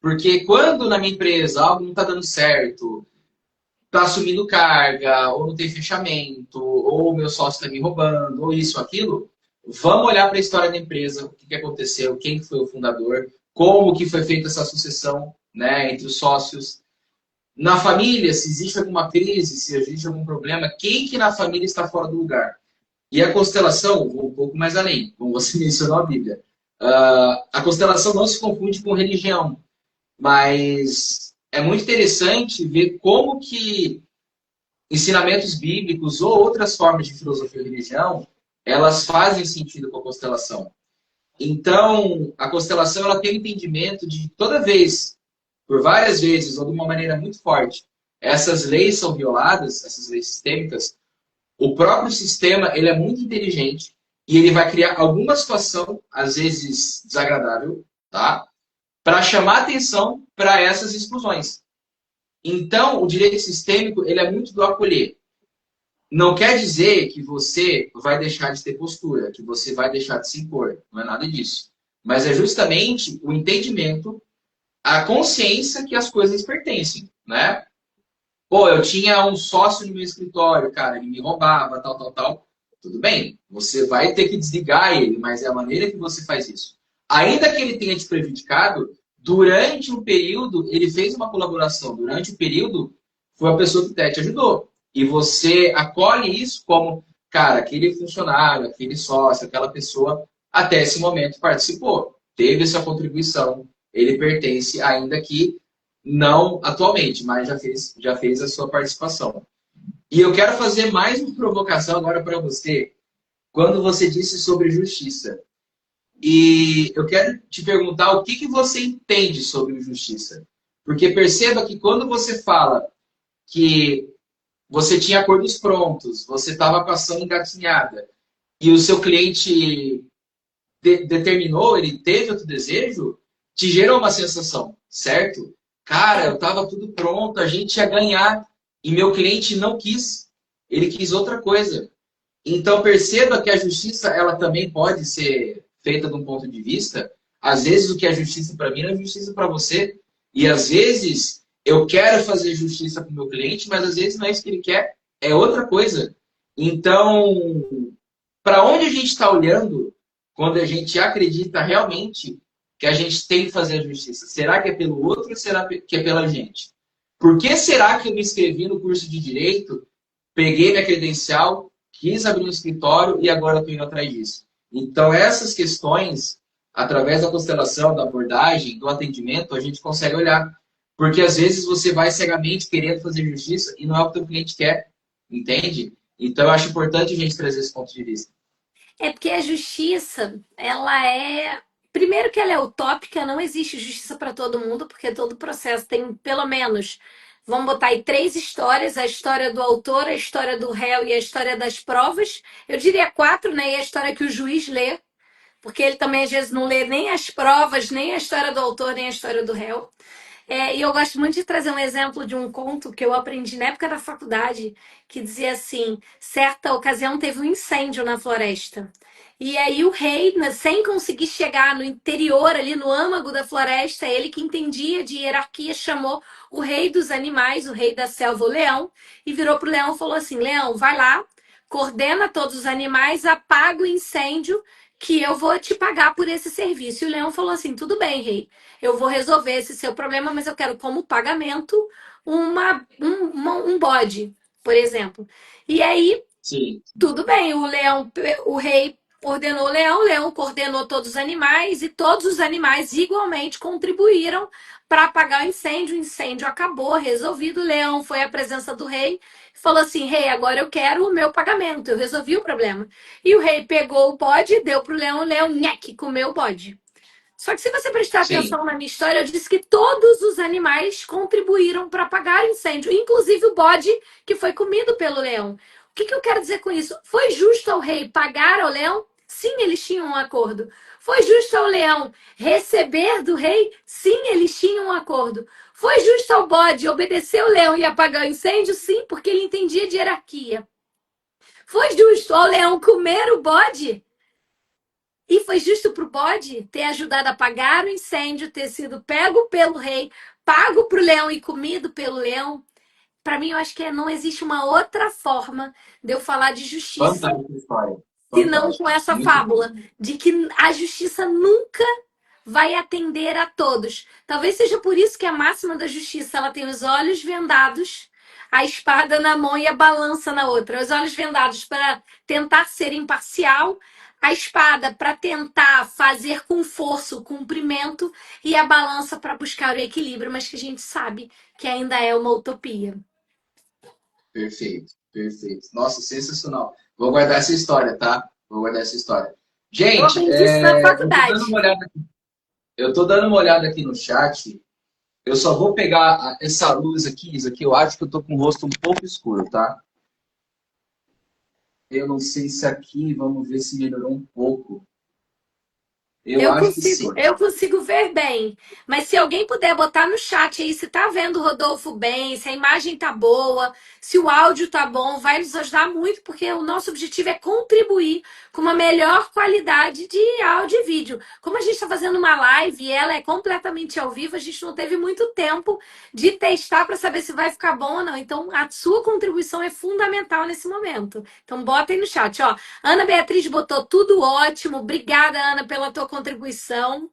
Speaker 2: Porque quando na minha empresa algo não está dando certo, está assumindo carga, ou não tem fechamento, ou o meu sócio está me roubando, ou isso, ou aquilo, vamos olhar para a história da empresa, o que aconteceu, quem foi o fundador, como que foi feita essa sucessão, né, entre os sócios. Na família, se existe alguma crise, se existe algum problema, quem que na família está fora do lugar? E a constelação, vou um pouco mais além, como você mencionou a Bíblia. A constelação não se confunde com religião, mas é muito interessante ver como que ensinamentos bíblicos ou outras formas de filosofia e religião, elas fazem sentido com a constelação. Então, a constelação ela tem o entendimento de toda vez, por várias vezes, ou de uma maneira muito forte, essas leis são violadas, essas leis sistêmicas, o próprio sistema ele é muito inteligente e ele vai criar alguma situação, às vezes desagradável, tá? Para chamar atenção para essas exclusões. Então, o direito sistêmico ele é muito do acolher. Não quer dizer que você vai deixar de ter postura, que você vai deixar de se impor. Não é nada disso. Mas é justamente o entendimento, a consciência que as coisas pertencem, né? Pô, eu tinha um sócio no meu escritório, cara, ele me roubava, tal, tal, tal. Tudo bem, você vai ter que desligar ele, mas é a maneira que você faz isso. Ainda que ele tenha te prejudicado, durante um período, ele fez uma colaboração. Durante o período, foi a pessoa que até te ajudou. E você acolhe isso como, cara, aquele funcionário, aquele sócio, aquela pessoa, até esse momento participou. teve sua contribuição, ele pertence, ainda que não atualmente, mas já fez a sua participação. E eu quero fazer mais uma provocação agora para você, quando você disse sobre justiça. E eu quero te perguntar o que você entende sobre justiça. Porque perceba que quando você fala que você tinha acordos prontos, você estava com a ação engatinhada, e o seu cliente determinou, ele teve outro desejo, te gerou uma sensação, certo? Cara, eu estava tudo pronto, a gente ia ganhar, e meu cliente não quis, ele quis outra coisa. Então perceba que a justiça, ela também pode ser feita de um ponto de vista. Às vezes o que é justiça para mim não é justiça para você. E às vezes eu quero fazer justiça para o meu cliente, mas às vezes não é isso que ele quer, é outra coisa. Então, para onde a gente está olhando quando a gente acredita realmente que a gente tem que fazer a justiça? Será que é pelo outro ou será que é pela gente? Por que será que eu me inscrevi no curso de Direito, peguei minha credencial, quis abrir um escritório e agora estou indo atrás disso? Então, essas questões, através da constelação, da abordagem, do atendimento, a gente consegue olhar. Porque às vezes você vai cegamente querendo fazer justiça e não é o que o teu cliente quer, entende? Então, eu acho importante a gente trazer esse ponto de vista.
Speaker 1: É porque a justiça, ela é. Primeiro que ela é utópica, não existe justiça para todo mundo, porque todo processo tem pelo menos, vamos botar aí três histórias: a história do autor, a história do réu e a história das provas. Eu diria quatro, né? E a história que o juiz lê, porque ele também às vezes não lê nem as provas, nem a história do autor, nem a história do réu. E eu gosto muito de trazer um exemplo de um conto que eu aprendi na época da faculdade, que dizia assim: certa ocasião teve um incêndio na floresta. E aí o rei, né, sem conseguir chegar no interior, ali no âmago da floresta, ele que entendia de hierarquia, chamou o rei dos animais, o rei da selva, o leão, e virou pro leão e falou assim: Leão, vai lá, coordena todos os animais, apaga o incêndio, que eu vou te pagar por esse serviço. E o leão falou assim: tudo bem, rei, eu vou resolver esse seu problema, mas eu quero como pagamento um bode, por exemplo. E aí,
Speaker 2: Sim,
Speaker 1: tudo bem, o rei ordenou o leão coordenou todos os animais e todos os animais igualmente contribuíram para apagar o incêndio acabou, resolvido. O leão foi à presença do rei e falou assim: rei, agora eu quero o meu pagamento, eu resolvi o problema. E o rei pegou o bode, deu para o leão, nheque, comeu o bode. Só que se você prestar
Speaker 2: sim.
Speaker 1: atenção na minha história, eu disse que todos os animais contribuíram para apagar o incêndio, inclusive o bode que foi comido pelo leão. O que eu quero dizer com isso? Foi justo ao rei pagar ao leão? Sim, eles tinham um acordo. Foi justo ao leão receber do rei? Sim, eles tinham um acordo. Foi justo ao bode obedecer ao leão e apagar o incêndio? Sim, porque ele entendia de hierarquia. Foi justo ao leão comer o bode? E foi justo para o bode ter ajudado a apagar o incêndio, ter sido pego pelo rei, pago para o leão e comido pelo leão. Para mim, eu acho que não existe uma outra forma de eu falar de justiça,
Speaker 2: Fantástica história.
Speaker 1: senão com
Speaker 2: Fantástica.
Speaker 1: essa
Speaker 2: Muito
Speaker 1: fábula
Speaker 2: bom.
Speaker 1: de que a justiça nunca vai atender a todos. Talvez seja por isso que a máxima da justiça ela tem os olhos vendados, a espada na mão e a balança na outra. Os olhos vendados para tentar ser imparcial, a espada para tentar fazer com força o cumprimento e a balança para buscar o equilíbrio, mas que a gente sabe que ainda é uma utopia.
Speaker 2: Perfeito, perfeito. Nossa, sensacional. Vou guardar essa história, tá? Vou guardar essa história.
Speaker 1: Eu
Speaker 2: Gente,
Speaker 1: aprendi isso na
Speaker 2: eu tô dando uma
Speaker 1: faculdade.
Speaker 2: olhada, eu tô dando uma olhada aqui no chat. Eu só vou pegar essa luz aqui, isso aqui, eu acho que eu tô com o rosto um pouco escuro, tá? Eu não sei se aqui, vamos ver se melhorou um pouco. Eu acho que sim.
Speaker 1: Eu consigo ver bem. Mas se alguém puder botar no chat aí se tá vendo o Rodolfo bem, se a imagem tá boa, se o áudio tá bom, vai nos ajudar muito, porque o nosso objetivo é contribuir com uma melhor qualidade de áudio e vídeo. Como a gente está fazendo uma live e ela é completamente ao vivo, a gente não teve muito tempo de testar para saber se vai ficar bom ou não. Então, a sua contribuição é fundamental nesse momento. Então, bota aí no chat, ó. Ana Beatriz botou tudo ótimo. Obrigada, Ana, pela tua contribuição.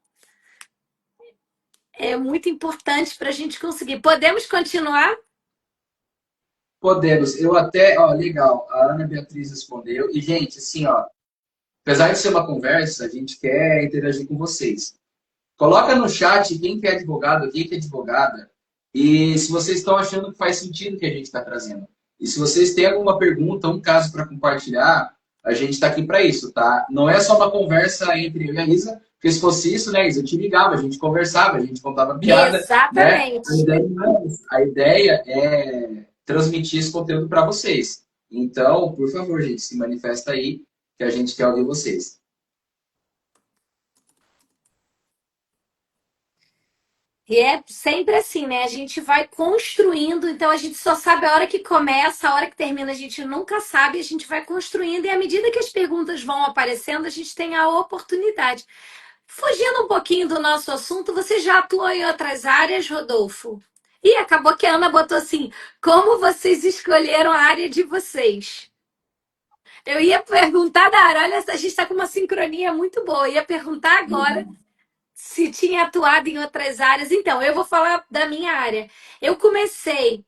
Speaker 1: É muito importante para a gente conseguir. Podemos continuar?
Speaker 2: Podemos. Eu até, ó, legal. A Ana Beatriz respondeu. E, gente, assim, ó, apesar de ser uma conversa, a gente quer interagir com vocês. Coloca no chat quem que é advogado, quem que é advogada, e se vocês estão achando que faz sentido o que a gente está trazendo. E se vocês têm alguma pergunta, um caso para compartilhar, a gente está aqui para isso, tá? Não é só uma conversa entre eu e a Isa, porque se fosse isso, né, Isa, eu te ligava, a gente conversava, a gente contava piada, né?
Speaker 1: Exatamente.
Speaker 2: A ideia é transmitir esse conteúdo para vocês. Então, por favor, gente, se manifesta aí, que a gente quer ouvir vocês.
Speaker 1: E é sempre assim, né? A gente vai construindo, então a gente só sabe a hora que começa, a hora que termina, a gente nunca sabe, a gente vai construindo, e à medida que as perguntas vão aparecendo, a gente tem a oportunidade. Fugindo um pouquinho do nosso assunto, você já atuou em outras áreas, Rodolfo? E acabou que a Ana botou assim: como vocês escolheram a área de vocês? Eu ia perguntar da área, olha, a gente está com uma sincronia muito boa. Eu ia perguntar agora se tinha atuado em outras áreas. Então, eu vou falar da minha área. Eu comecei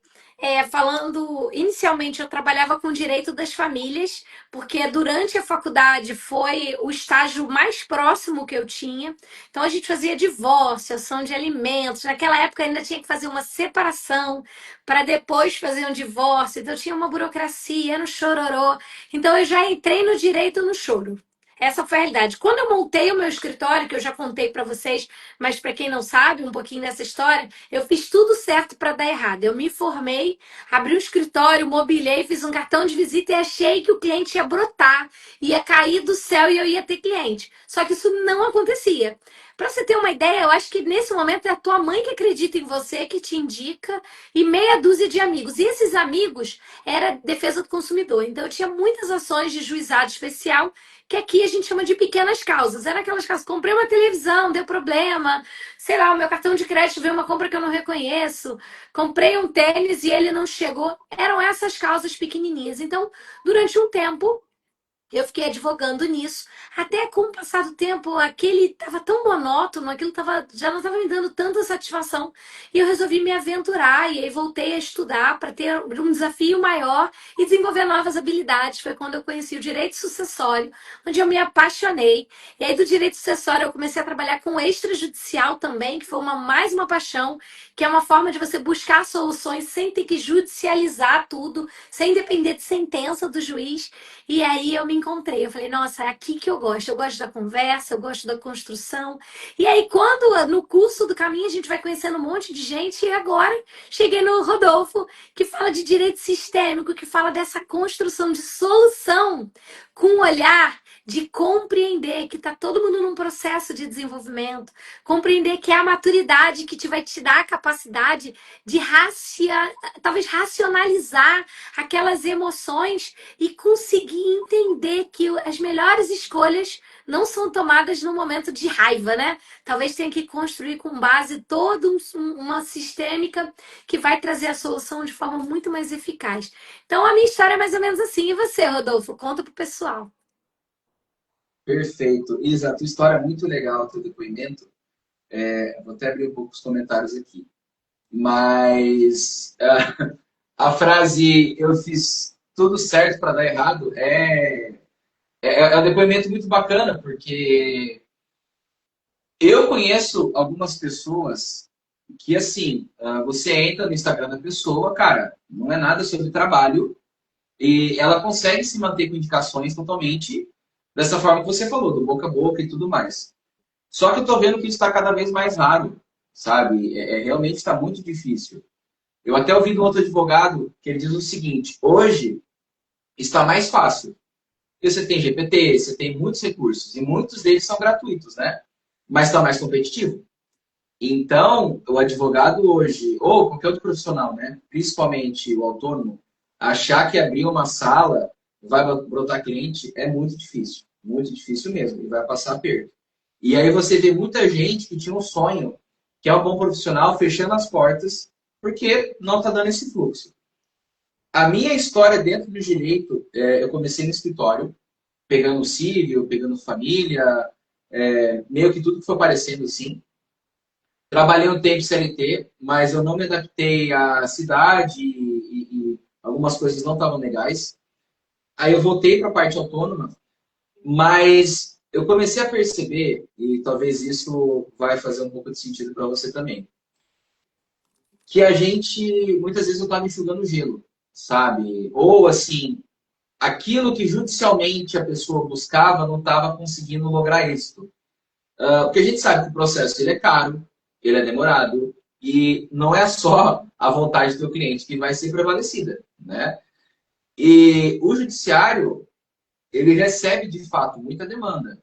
Speaker 1: falando, inicialmente eu trabalhava com direito das famílias, porque durante a faculdade foi o estágio mais próximo que eu tinha. Então, a gente fazia divórcio, ação de alimentos. Naquela época ainda tinha que fazer uma separação para depois fazer um divórcio. Então, tinha uma burocracia, no chororô. Então, eu já entrei no direito no choro. Essa foi a realidade. Quando eu montei o meu escritório, que eu já contei para vocês, mas para quem não sabe um pouquinho dessa história, eu fiz tudo certo para dar errado. Eu me formei, abri o escritório, mobilei, fiz um cartão de visita e achei que o cliente ia brotar, ia cair do céu e eu ia ter cliente. Só que isso não acontecia. Para você ter uma ideia, eu acho que nesse momento é a tua mãe que acredita em você, que te indica, e meia dúzia de amigos. E esses amigos era defesa do consumidor. Então eu tinha muitas ações de juizado especial que aqui a gente chama de pequenas causas. Era aquelas causas, comprei uma televisão, deu problema, sei lá, o meu cartão de crédito veio uma compra que eu não reconheço, comprei um tênis e ele não chegou. Eram essas causas pequenininhas. Então, durante um tempo, eu fiquei advogando nisso, até com o passar do tempo, aquele estava tão monótono, aquilo já não estava me dando tanta satisfação, e eu resolvi me aventurar, e aí voltei a estudar para ter um desafio maior e desenvolver novas habilidades. Foi quando eu conheci o direito sucessório, onde eu me apaixonei, e aí do direito sucessório eu comecei a trabalhar com extrajudicial também, que foi mais uma paixão, que é uma forma de você buscar soluções sem ter que judicializar tudo, sem depender de sentença do juiz. E aí eu me encontrei, eu falei, nossa, é aqui que eu gosto. Eu gosto da conversa, eu gosto da construção. E aí, quando no curso do caminho a gente vai conhecendo um monte de gente, e agora cheguei no Rodolfo, que fala de direito sistêmico, que fala dessa construção de solução com um olhar de compreender que está todo mundo num processo de desenvolvimento, compreender que é a maturidade que vai te dar a capacidade de talvez racionalizar aquelas emoções e conseguir entender que as melhores escolhas não são tomadas no momento de raiva, né? Talvez tenha que construir com base toda uma sistêmica que vai trazer a solução de forma muito mais eficaz. Então, a minha história é mais ou menos assim. E você, Rodolfo? Conta pro pessoal.
Speaker 2: Perfeito. Isa, a tua história é muito legal, teu depoimento. Vou até abrir um pouco os comentários aqui. Mas a frase eu fiz tudo certo para dar errado é um depoimento muito bacana, porque eu conheço algumas pessoas que, assim, você entra no Instagram da pessoa, cara, não é nada sobre trabalho, e ela consegue se manter com indicações totalmente dessa forma que você falou, do boca a boca e tudo mais. Só que eu tô vendo que isso está cada vez mais raro, sabe? Realmente está muito difícil. Eu até ouvi de um outro advogado que ele diz o seguinte: hoje está mais fácil. Porque você tem GPT, você tem muitos recursos, e muitos deles são gratuitos, né? Mas está mais competitivo. Então, o advogado hoje, ou qualquer outro profissional, né? Principalmente o autônomo, achar que abrir uma sala vai brotar cliente é muito difícil mesmo, e vai passar perto. E aí você vê muita gente que tinha um sonho, que é um bom profissional, fechando as portas, porque não está dando esse fluxo. A minha história dentro do direito, eu comecei no escritório, pegando civil, pegando família, meio que tudo que foi aparecendo assim. Trabalhei um tempo CLT, mas eu não me adaptei à cidade e algumas coisas não estavam legais. Aí eu voltei para a parte autônoma, mas eu comecei a perceber, e talvez isso vai fazer um pouco de sentido para você também, que a gente muitas vezes não estava enxugando gelo, sabe? Ou assim, aquilo que judicialmente a pessoa buscava não estava conseguindo lograr êxito. Porque a gente sabe que o processo ele é caro, ele é demorado, e não é só a vontade do cliente que vai ser prevalecida, né? E o judiciário, ele recebe, de fato, muita demanda.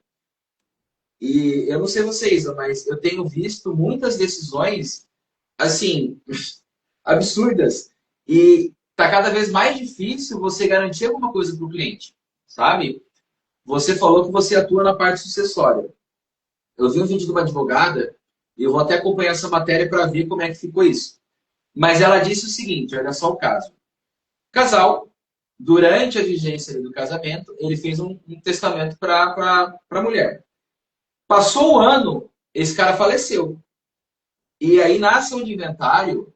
Speaker 2: E eu não sei vocês, mas eu tenho visto muitas decisões, assim, absurdas. E tá cada vez mais difícil você garantir alguma coisa para o cliente, sabe? Você falou que você atua na parte sucessória. Eu vi um vídeo de uma advogada, e eu vou até acompanhar essa matéria para ver como é que ficou isso. Mas ela disse o seguinte, olha só o caso. O casal, durante a vigência do casamento, ele fez um testamento para a mulher. Passou um ano, esse cara faleceu. E aí, na ação de inventário,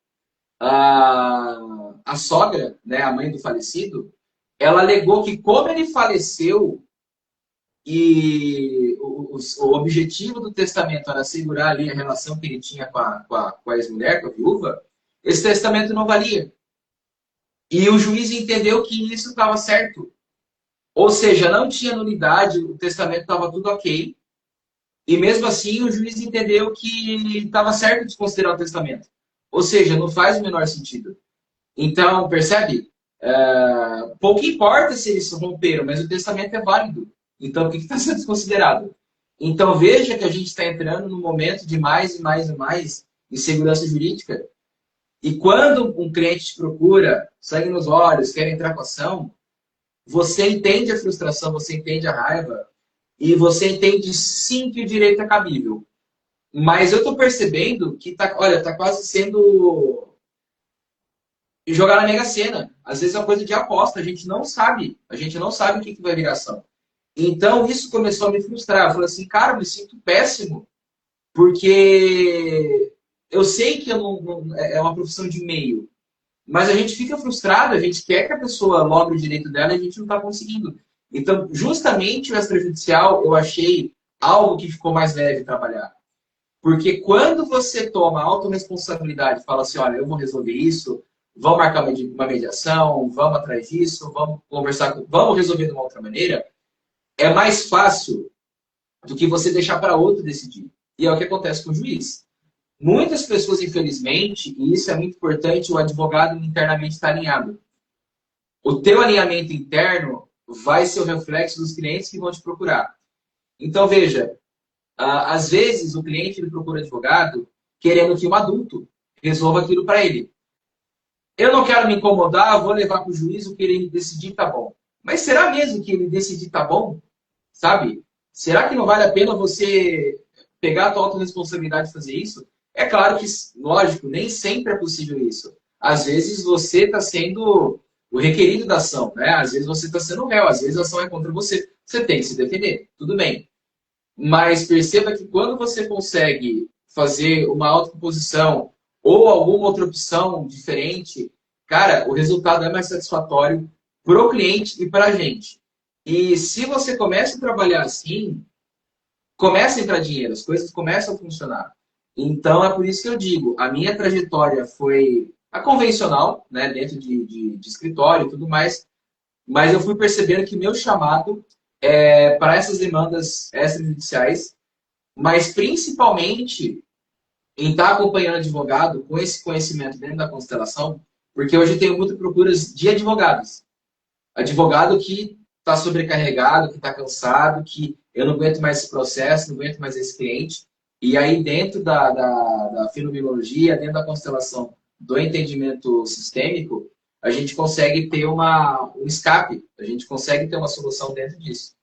Speaker 2: a sogra, né, a mãe do falecido, ela alegou que como ele faleceu e o objetivo do testamento era assegurar ali a relação que ele tinha com a ex-mulher, com a viúva, esse testamento não valia. E o juiz entendeu que isso estava certo. Ou seja, não tinha nulidade, o testamento estava tudo ok. E mesmo assim, o juiz entendeu que estava certo desconsiderar o testamento. Ou seja, não faz o menor sentido. Então, percebe? Pouco importa se eles romperam, mas o testamento é válido. Então, o que está sendo desconsiderado? Então, veja que a gente está entrando num momento de mais e mais e mais insegurança jurídica. E quando um cliente te procura, sangue nos olhos, quer entrar com ação, você entende a frustração, você entende a raiva, e você entende sim que o direito é cabível. Mas eu estou percebendo que tá quase sendo jogar na Mega Sena. Às vezes é uma coisa de aposta, a gente não sabe o que vai virar ação. Então isso começou a me frustrar. Eu falei assim, cara, eu me sinto péssimo, porque eu sei que eu é uma profissão de meio, mas a gente fica frustrado, a gente quer que a pessoa logre o direito dela e a gente não está conseguindo. Então, justamente o extrajudicial, eu achei algo que ficou mais leve trabalhar. Porque quando você toma a autorresponsabilidade e fala assim, olha, eu vou resolver isso, vamos marcar uma mediação, vamos atrás disso, vamos conversar, vamos resolver de uma outra maneira, é mais fácil do que você deixar para outro decidir. E é o que acontece com o juiz. Muitas pessoas, infelizmente, e isso é muito importante, o advogado internamente está alinhado. O teu alinhamento interno vai ser o reflexo dos clientes que vão te procurar. Então, veja, às vezes o cliente ele procura advogado querendo que um adulto resolva aquilo para ele. Eu não quero me incomodar, vou levar para o juiz o que ele decidir tá bom. Mas será mesmo que ele decidir tá bom? Sabe? Será que não vale a pena você pegar a tua autorresponsabilidade e fazer isso? É claro que, lógico, nem sempre é possível isso. Às vezes você está sendo o requerido da ação, né? Às vezes você está sendo réu, às vezes a ação é contra você. Você tem que se defender, tudo bem. Mas perceba que quando você consegue fazer uma autocomposição ou alguma outra opção diferente, cara, o resultado é mais satisfatório para o cliente e para a gente. E se você começa a trabalhar assim, começa a entrar dinheiro, as coisas começam a funcionar. Então, é por isso que eu digo, a minha trajetória foi a convencional, né, dentro de escritório e tudo mais, mas eu fui percebendo que meu chamado é para essas demandas extrajudiciais, mas principalmente em estar acompanhando advogado com esse conhecimento dentro da constelação, porque hoje eu tenho muitas procuras de advogados. Advogado que está sobrecarregado, que está cansado, que eu não aguento mais esse processo, não aguento mais esse cliente. E aí, dentro da fenomenologia, dentro da constelação do entendimento sistêmico, a gente consegue ter um escape, a gente consegue ter uma solução dentro disso.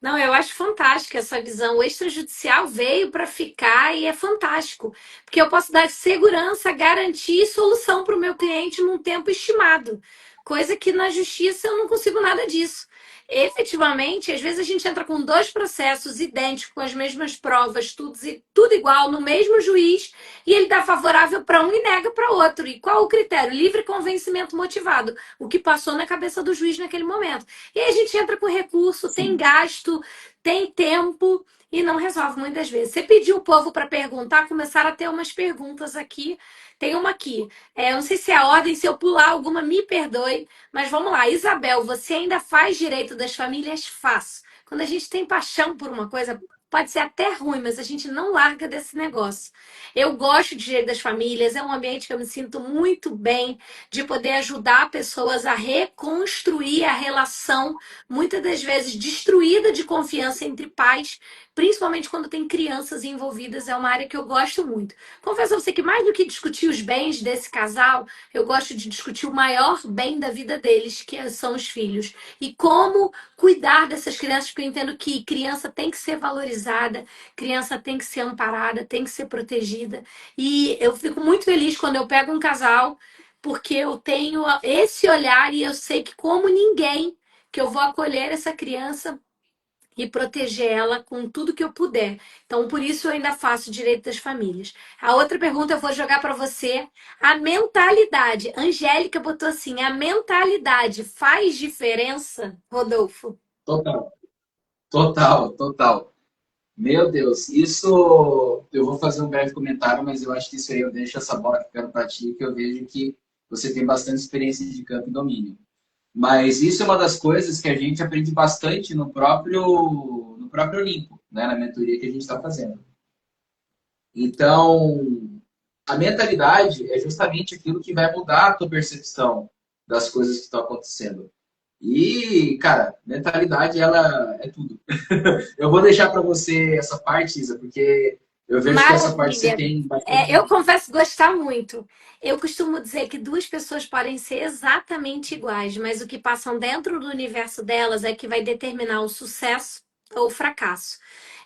Speaker 1: Não, eu acho fantástica essa visão. O extrajudicial veio para ficar e é fantástico, porque eu posso dar segurança, garantia e solução para o meu cliente num tempo estimado. Coisa que na justiça eu não consigo nada disso. Efetivamente, às vezes a gente entra com dois processos idênticos, com as mesmas provas, tudo igual, no mesmo juiz, e ele dá favorável para um e nega para outro. E qual o critério? Livre convencimento motivado, o que passou na cabeça do juiz naquele momento. E aí a gente entra com recurso, tem
Speaker 2: Sim.
Speaker 1: gasto, tem tempo e não resolve muitas vezes. Você pediu o povo para perguntar, começaram a ter umas perguntas aqui. Tem uma aqui. Eu não sei se é a ordem, se eu pular alguma, me perdoe. Mas vamos lá, Isabel, você ainda faz direito das famílias? Faço. Quando a gente tem paixão por uma coisa, pode ser até ruim, mas a gente não larga desse negócio. Eu gosto de direito das famílias, é um ambiente que eu me sinto muito bem de poder ajudar pessoas a reconstruir a relação, muitas das vezes destruída de confiança entre pais, principalmente quando tem crianças envolvidas, é uma área que eu gosto muito. Confesso a você que mais do que discutir os bens desse casal, eu gosto de discutir o maior bem da vida deles, que são os filhos. E como cuidar dessas crianças, porque eu entendo que criança tem que ser valorizada, criança tem que ser amparada, tem que ser protegida. E eu fico muito feliz quando eu pego um casal, porque eu tenho esse olhar e eu sei que, como ninguém, que eu vou acolher essa criança e proteger ela com tudo que eu puder. Então, por isso eu ainda faço direito das famílias. A outra pergunta eu vou jogar para você. A mentalidade. Angélica botou assim: a mentalidade faz diferença, Rodolfo?
Speaker 2: Total, total, total. Meu Deus, isso eu vou fazer um breve comentário, mas eu acho que isso aí eu deixo essa bola ficando para ti, que eu vejo que você tem bastante experiência de campo e domínio. Mas isso é uma das coisas que a gente aprende bastante no próprio Olimpo, né, na mentoria que a gente está fazendo. Então, a mentalidade é justamente aquilo que vai mudar a tua percepção das coisas que estão acontecendo. E, cara, mentalidade, ela é tudo. Eu vou deixar para você essa parte, Isa, porque eu vejo que essa parte você
Speaker 1: Maravilha.
Speaker 2: tem bastante.
Speaker 1: Eu confesso gostar muito. Eu costumo dizer que duas pessoas podem ser exatamente iguais, mas o que passam dentro do universo delas é que vai determinar o sucesso ou o fracasso.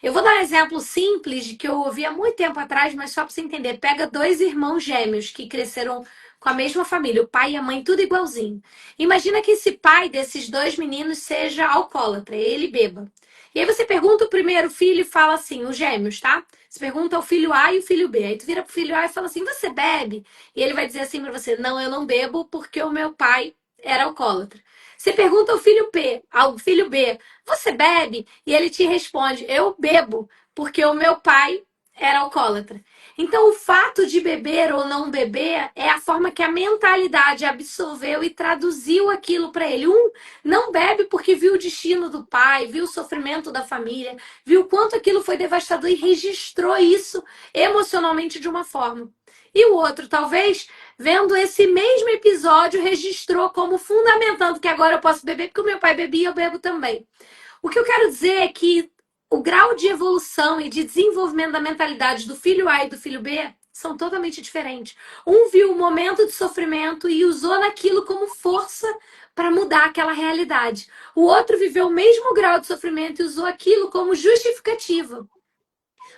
Speaker 1: Eu vou dar um exemplo simples de que eu ouvi há muito tempo atrás, mas só para você entender. Pega dois irmãos gêmeos que cresceram com a mesma família, o pai e a mãe, tudo igualzinho. Imagina que esse pai desses dois meninos seja alcoólatra, ele beba. E aí você pergunta o primeiro filho e fala assim, os gêmeos, tá? Você pergunta ao filho A e o filho B. Aí tu vira pro filho A e fala assim: você bebe? E ele vai dizer assim pra você: não, eu não bebo porque o meu pai era alcoólatra. Você pergunta ao filho B: você bebe? E ele te responde: eu bebo porque o meu pai era alcoólatra. Então, o fato de beber ou não beber é a forma que a mentalidade absorveu e traduziu aquilo para ele. Um não bebe porque viu o destino do pai, viu o sofrimento da família, viu quanto aquilo foi devastador e registrou isso emocionalmente de uma forma. E o outro, talvez, vendo esse mesmo episódio, registrou como fundamentando que agora eu posso beber porque o meu pai bebia e eu bebo também. O que eu quero dizer é que o grau de evolução e de desenvolvimento da mentalidade do filho A e do filho B são totalmente diferentes. Um viu o momento de sofrimento e usou naquilo como força para mudar aquela realidade. O outro viveu o mesmo grau de sofrimento e usou aquilo como justificativa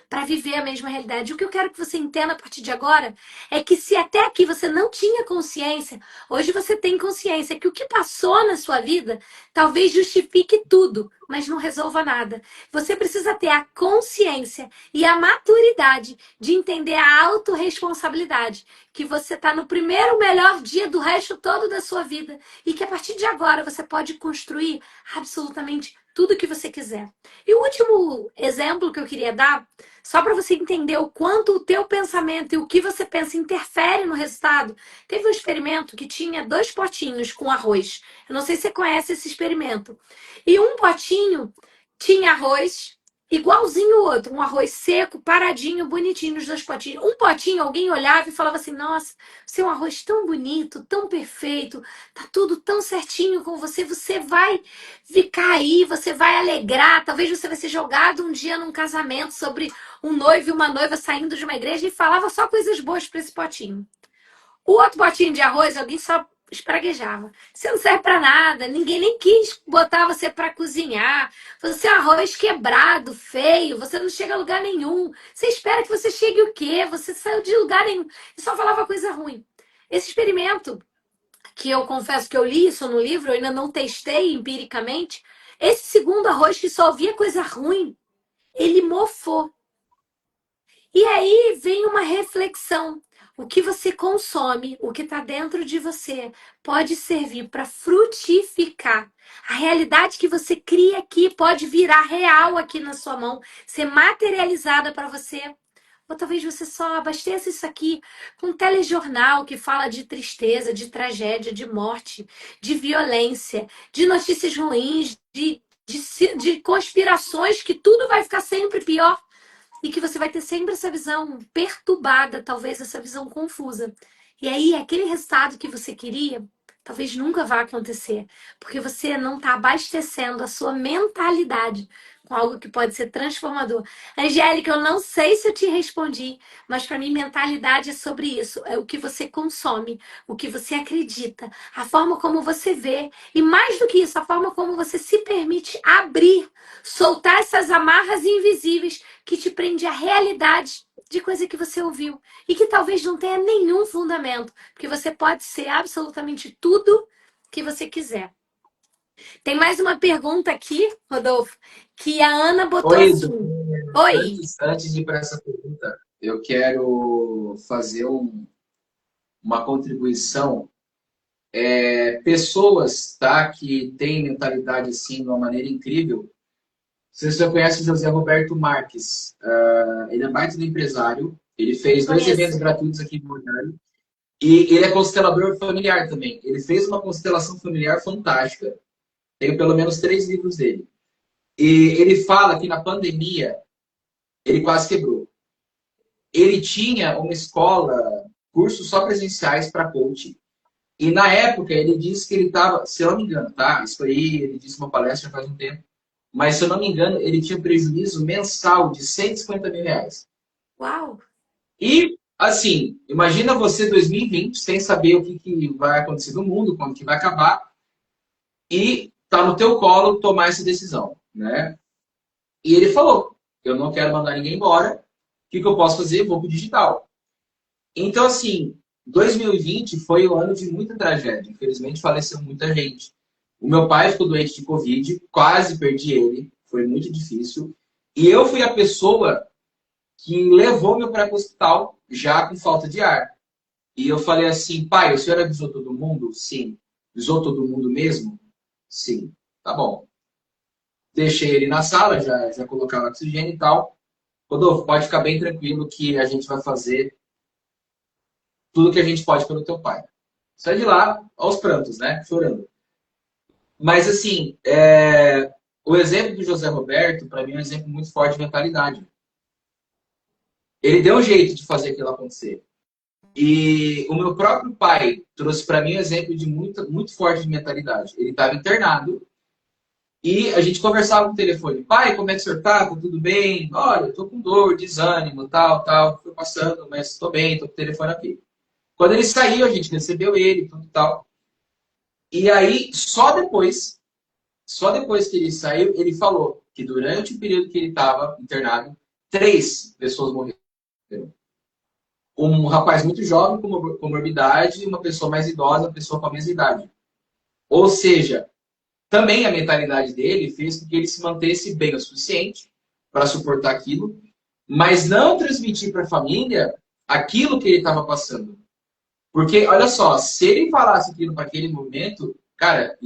Speaker 1: para viver a mesma realidade. O que eu quero que você entenda a partir de agora é que se até aqui você não tinha consciência, hoje você tem consciência que o que passou na sua vida talvez justifique tudo, mas não resolva nada. Você precisa ter a consciência e a maturidade de entender a autorresponsabilidade, que você está no primeiro melhor dia do resto todo da sua vida e que a partir de agora você pode construir absolutamente tudo que você quiser. E o último exemplo que eu queria dar, só para você entender o quanto o teu pensamento e o que você pensa interfere no resultado, teve um experimento que tinha dois potinhos com arroz. Eu não sei se você conhece esse experimento. E um potinho tinha arroz igualzinho o outro, um arroz seco, paradinho, bonitinho, os dois potinhos. Um potinho, alguém olhava e falava assim: nossa, seu arroz tão bonito, tão perfeito, tá tudo tão certinho com você, você vai ficar aí, você vai alegrar, talvez você vai ser jogado um dia num casamento sobre um noivo e uma noiva saindo de uma igreja e falava só coisas boas para esse potinho. O outro potinho de arroz, alguém só espraguejava. Você não serve para nada, ninguém nem quis botar você para cozinhar. Você é um arroz quebrado, feio, você não chega a lugar nenhum. Você espera que você chegue o quê? Você saiu de lugar nenhum. E só falava coisa ruim. Esse experimento que eu confesso que eu li isso no livro, eu ainda não testei empiricamente. Esse segundo arroz que só via coisa ruim, ele mofou. E aí vem uma reflexão. O que você consome, o que está dentro de você, pode servir para frutificar. A realidade que você cria aqui pode virar real aqui na sua mão, ser materializada para você. Ou talvez você só abasteça isso aqui com um telejornal que fala de tristeza, de tragédia, de morte, de violência, de notícias ruins, de conspirações, que tudo vai ficar sempre pior. E que você vai ter sempre essa visão perturbada, talvez essa visão confusa. E aí, aquele resultado que você queria, talvez nunca vá acontecer, porque você não está abastecendo a sua mentalidade com algo que pode ser transformador. Angélica, eu não sei se eu te respondi, mas para mim mentalidade é sobre isso, é o que você consome, o que você acredita, a forma como você vê e mais do que isso, a forma como você se permite abrir, soltar essas amarras invisíveis que te prende à realidade de coisa que você ouviu e que talvez não tenha nenhum fundamento, porque você pode ser absolutamente tudo que você quiser. Tem mais uma pergunta aqui, Rodolfo, que a Ana botou
Speaker 2: Oi,
Speaker 1: assim.
Speaker 2: Edu.
Speaker 1: Oi.
Speaker 2: Antes de ir para essa pergunta, eu quero fazer uma contribuição. Pessoas, tá, que têm mentalidade assim de uma maneira incrível. Você já conhece o José Roberto Marques? Ele é baita do empresário. Ele fez dois eventos
Speaker 1: Conheço.
Speaker 2: gratuitos aqui em Goiânia. E ele é constelador familiar também. Ele fez uma constelação familiar fantástica. Tenho pelo menos 3 livros dele. E ele fala que na pandemia ele quase quebrou. Ele tinha uma escola, cursos só presenciais para coaching. E na época ele disse que ele estava, se eu não me engano, tá? Isso aí ele disse uma palestra faz um tempo. Mas se eu não me engano, ele tinha prejuízo mensal de R$ 150 mil.
Speaker 1: Uau.
Speaker 2: E, assim, imagina você 2020, sem saber o que vai acontecer no mundo, quando que vai acabar, e tá no teu colo tomar essa decisão, né? E ele falou, eu não quero mandar ninguém embora, o que eu posso fazer? Vou pro digital. Então, assim, 2020 foi um ano de muita tragédia. Infelizmente, faleceu muita gente. O meu pai ficou doente de Covid, quase perdi ele, foi muito difícil. E eu fui a pessoa que levou meu pai para o hospital já com falta de ar. E eu falei assim, pai, o senhor avisou todo mundo? Sim. Avisou todo mundo mesmo? Sim. Tá bom. Deixei ele na sala, já colocava oxigênio e tal. Rodolfo, pode ficar bem tranquilo que a gente vai fazer tudo que a gente pode pelo teu pai. Sai de lá aos prantos, né? Chorando. Mas, assim, o exemplo do José Roberto, para mim, é um exemplo muito forte de mentalidade. Ele deu um jeito de fazer aquilo acontecer. E o meu próprio pai trouxe para mim um exemplo de muito forte de mentalidade. Ele estava internado e a gente conversava no telefone. Pai, como é que o senhor tá? Tá tudo bem? Olha, eu tô com dor, desânimo, tal, tal. Foi passando, mas tô bem, tô com o telefone aqui. Quando ele saiu, a gente recebeu ele, tudo tal. E aí, só depois que ele saiu, ele falou que durante o período que ele estava internado, 3 pessoas morreram. Um rapaz muito jovem com comorbidade e uma pessoa mais idosa, uma pessoa com a mesma idade. Ou seja, também a mentalidade dele fez com que ele se mantesse bem o suficiente para suportar aquilo, mas não transmitir para a família aquilo que ele estava passando. Porque, olha só, se ele falasse aquilo para aquele momento, cara,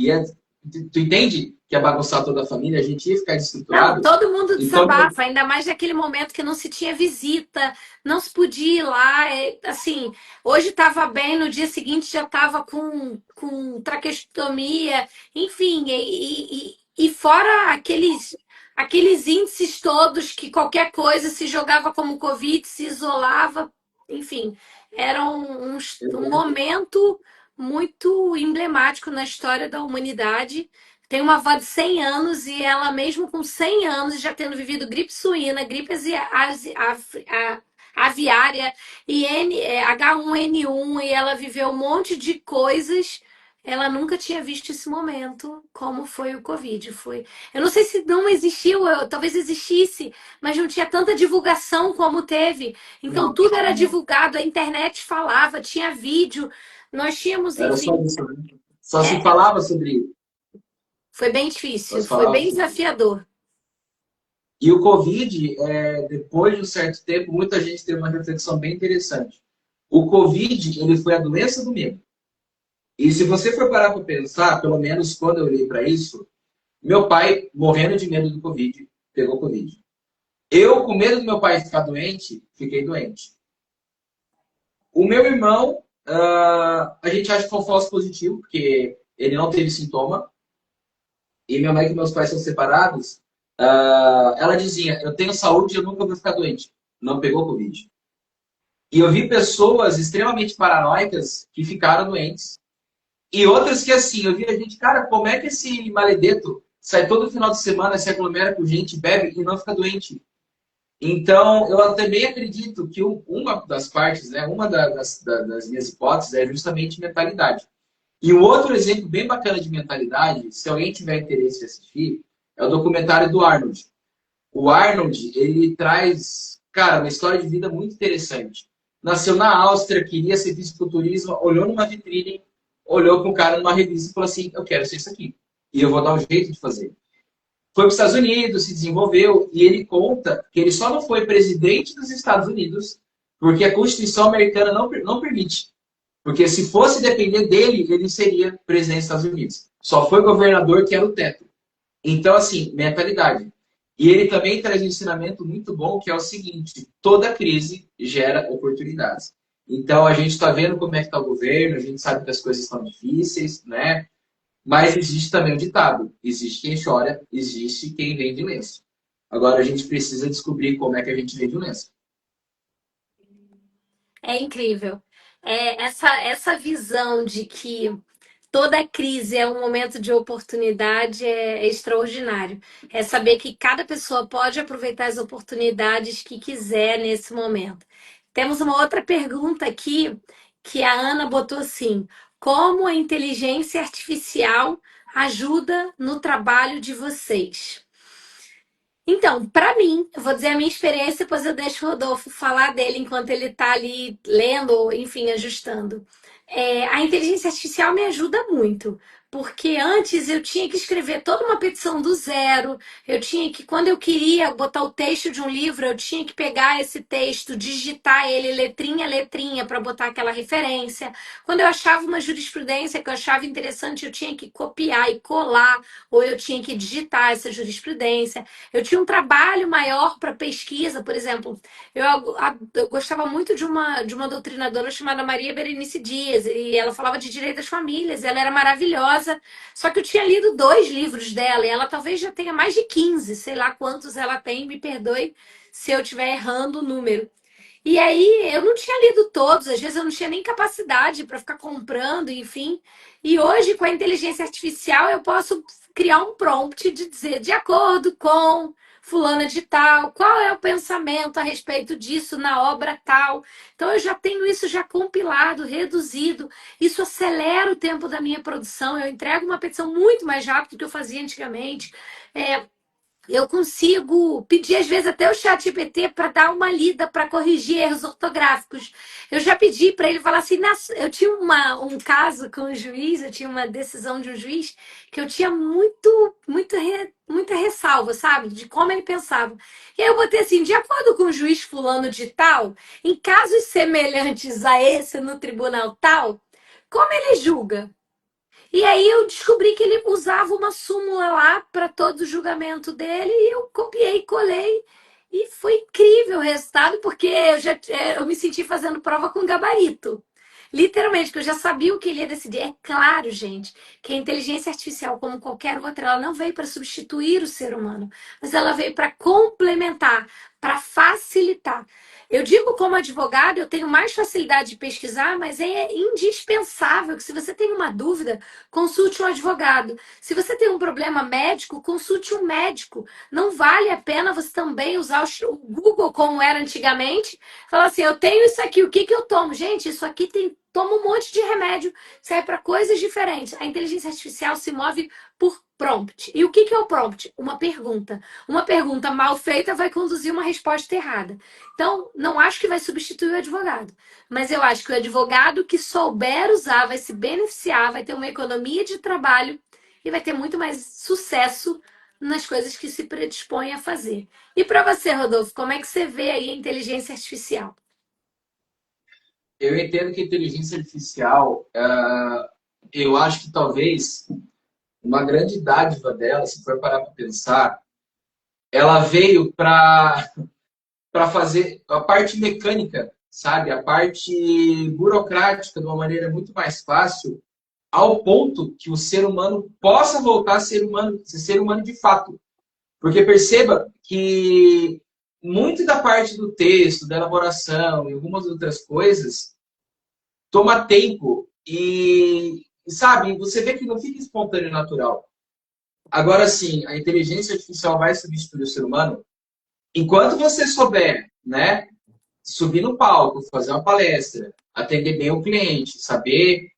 Speaker 2: tu entende que ia bagunçar toda a família, a gente ia ficar
Speaker 1: Não,
Speaker 2: desestruturado?
Speaker 1: todo mundo
Speaker 2: Então,
Speaker 1: desabafa, ainda mais naquele momento que não se tinha visita, não se podia ir lá. Assim, hoje estava bem, no dia seguinte já estava com traqueostomia, enfim, e fora aqueles índices todos que qualquer coisa se jogava como Covid, se isolava, enfim, era um momento muito emblemático na história da humanidade. Tem uma avó de 100 anos e ela, mesmo com 100 anos, já tendo vivido gripe suína, gripe aviária e H1N1, e ela viveu um monte de coisas. Ela nunca tinha visto esse momento, como foi o Covid. Eu não sei se não existiu, talvez existisse, mas não tinha tanta divulgação como teve. Então,
Speaker 2: não,
Speaker 1: tudo era divulgado, a internet falava, tinha vídeo. Nós tínhamos,
Speaker 2: Era só
Speaker 1: enfim,
Speaker 2: isso, né? Só se
Speaker 1: é,
Speaker 2: falava sobre.
Speaker 1: foi bem
Speaker 2: Só
Speaker 1: difícil,
Speaker 2: se
Speaker 1: foi
Speaker 2: falava
Speaker 1: bem
Speaker 2: sobre.
Speaker 1: desafiador.
Speaker 2: E o Covid, depois de um certo tempo, muita gente teve uma reflexão bem interessante. O Covid, ele foi a doença do medo. E se você for parar para pensar, pelo menos quando eu olhei para isso, meu pai, morrendo de medo do Covid, pegou Covid. Eu, com medo do meu pai ficar doente, fiquei doente. O meu irmão, a gente acha que foi um falso positivo, porque ele não teve sintoma. E minha mãe, que meus pais são separados, ela dizia: eu tenho saúde e eu nunca vou ficar doente. Não pegou Covid. E eu vi pessoas extremamente paranoicas que ficaram doentes. E outras que, assim, eu vi a gente, cara, como é que esse maledeto sai todo final de semana, se aglomera com gente, bebe e não fica doente? Então, eu também acredito que uma das partes, né, uma das minhas hipóteses é justamente mentalidade. E um outro exemplo bem bacana de mentalidade, se alguém tiver interesse em assistir, é o documentário do Arnold. O Arnold, ele traz, cara, uma história de vida muito interessante. Nasceu na Áustria, queria ser fisiculturismo, olhou numa vitrine, olhou para um cara numa revista e falou assim: eu quero ser isso aqui. E eu vou dar um jeito de fazer. Foi para os Estados Unidos, se desenvolveu, e ele conta que ele só não foi presidente dos Estados Unidos porque a Constituição americana não permite. Porque se fosse depender dele, ele seria presidente dos Estados Unidos. Só foi governador que era o teto. Então, assim, mentalidade. E ele também traz um ensinamento muito bom, que é o seguinte: toda crise gera oportunidades. Então, a gente está vendo como é que está o governo, a gente sabe que as coisas estão difíceis, né? Mas existe também o ditado: existe quem chora, existe quem vende lenço. Agora, a gente precisa descobrir como é que a gente vende o lenço.
Speaker 1: É incrível. Essa visão de que toda crise é um momento de oportunidade é extraordinário. É saber que cada pessoa pode aproveitar as oportunidades que quiser nesse momento. Temos uma outra pergunta aqui que a Ana botou assim: como a inteligência artificial ajuda no trabalho de vocês? Então, para mim, eu vou dizer a minha experiência, depois eu deixo o Rodolfo falar dele enquanto ele está ali lendo, ou enfim, ajustando. A inteligência artificial me ajuda muito, porque antes eu tinha que escrever toda uma petição do zero, eu tinha que, quando eu queria botar o texto de um livro, eu tinha que pegar esse texto, digitar ele letrinha a letrinha para botar aquela referência. Quando eu achava uma jurisprudência que eu achava interessante, eu tinha que copiar e colar, ou eu tinha que digitar essa jurisprudência. Eu tinha um trabalho maior para pesquisa, por exemplo. Eu gostava muito de uma doutrinadora chamada Maria Berenice Dias, e ela falava de direito das famílias, ela era maravilhosa. Só que eu tinha lido 2 livros dela, e ela talvez já tenha mais de 15, sei lá quantos ela tem, me perdoe se eu estiver errando o número. E aí eu não tinha lido todos, às vezes eu não tinha nem capacidade para ficar comprando, enfim. E hoje, com a inteligência artificial, eu posso criar um prompt de dizer, de acordo com fulana de tal, qual é o pensamento a respeito disso na obra tal. Então eu já tenho isso já compilado, reduzido. Isso acelera o tempo da minha produção. Eu entrego uma petição muito mais rápido do que eu fazia antigamente. É, eu consigo pedir, às vezes, até o chat GPT para dar uma lida, para corrigir erros ortográficos. Eu já pedi para ele falar assim, eu tinha um caso com o juiz, eu tinha uma decisão de um juiz que eu tinha muita ressalva, sabe? De como ele pensava. E aí eu botei assim, de acordo com o juiz fulano de tal, em casos semelhantes a esse no tribunal tal, como ele julga? E aí eu descobri que ele usava uma súmula lá para todo o julgamento dele e eu copiei, colei e foi incrível o resultado porque eu me senti fazendo prova com gabarito. Literalmente, que eu já sabia o que ele ia decidir. É claro, gente, que a inteligência artificial, como qualquer outra, ela não veio para substituir o ser humano, mas ela veio para complementar, para facilitar. Eu digo como advogado, eu tenho mais facilidade de pesquisar, mas é indispensável que se você tem uma dúvida, consulte um advogado. Se você tem um problema médico, consulte um médico. Não vale a pena você também usar o Google como era antigamente. Falar assim, eu tenho isso aqui, o que que eu tomo? Gente, isso aqui toma um monte de remédio, serve para coisas diferentes. A inteligência artificial se move por Prompt. E o que é o prompt? Uma pergunta. Uma pergunta mal feita vai conduzir uma resposta errada. Então, não acho que vai substituir o advogado. Mas eu acho que o advogado que souber usar vai se beneficiar, vai ter uma economia de trabalho e vai ter muito mais sucesso nas coisas que se predispõe a fazer. E para você, Rodolfo, como é que você vê aí a inteligência artificial?
Speaker 2: Eu entendo que a inteligência artificial, eu acho que talvez uma grande dádiva dela, se for parar para pensar, ela veio para fazer a parte mecânica, sabe? A parte burocrática de uma maneira muito mais fácil, ao ponto que o ser humano possa voltar a ser humano de fato. Porque perceba que muito da parte do texto, da elaboração e algumas outras coisas toma tempo e sabe, você vê que não fica espontâneo e natural. Agora sim, a inteligência artificial vai substituir o ser humano enquanto você souber, né, subir no palco, fazer uma palestra, atender bem o cliente, saber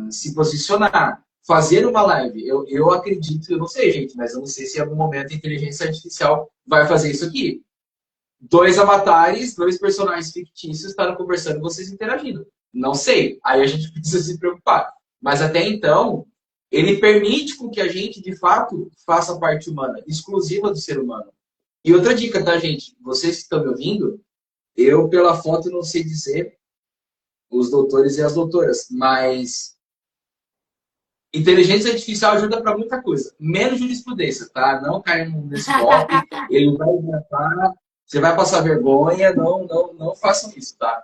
Speaker 2: se posicionar, fazer uma live. Eu acredito, eu não sei, gente, mas eu não sei se em algum momento a inteligência artificial vai fazer isso aqui. Dois avatares, dois personagens fictícios estarem conversando e vocês interagindo. Não sei. Aí a gente precisa se preocupar. Mas até então, ele permite com que a gente, de fato, faça parte humana, exclusiva do ser humano. E outra dica, tá, gente? Vocês que estão me ouvindo, eu, pela foto, não sei dizer os doutores e as doutoras, mas inteligência artificial ajuda para muita coisa, menos jurisprudência, tá? Não caiam nesse golpe, ele vai inventar, você vai passar vergonha, não façam isso, tá?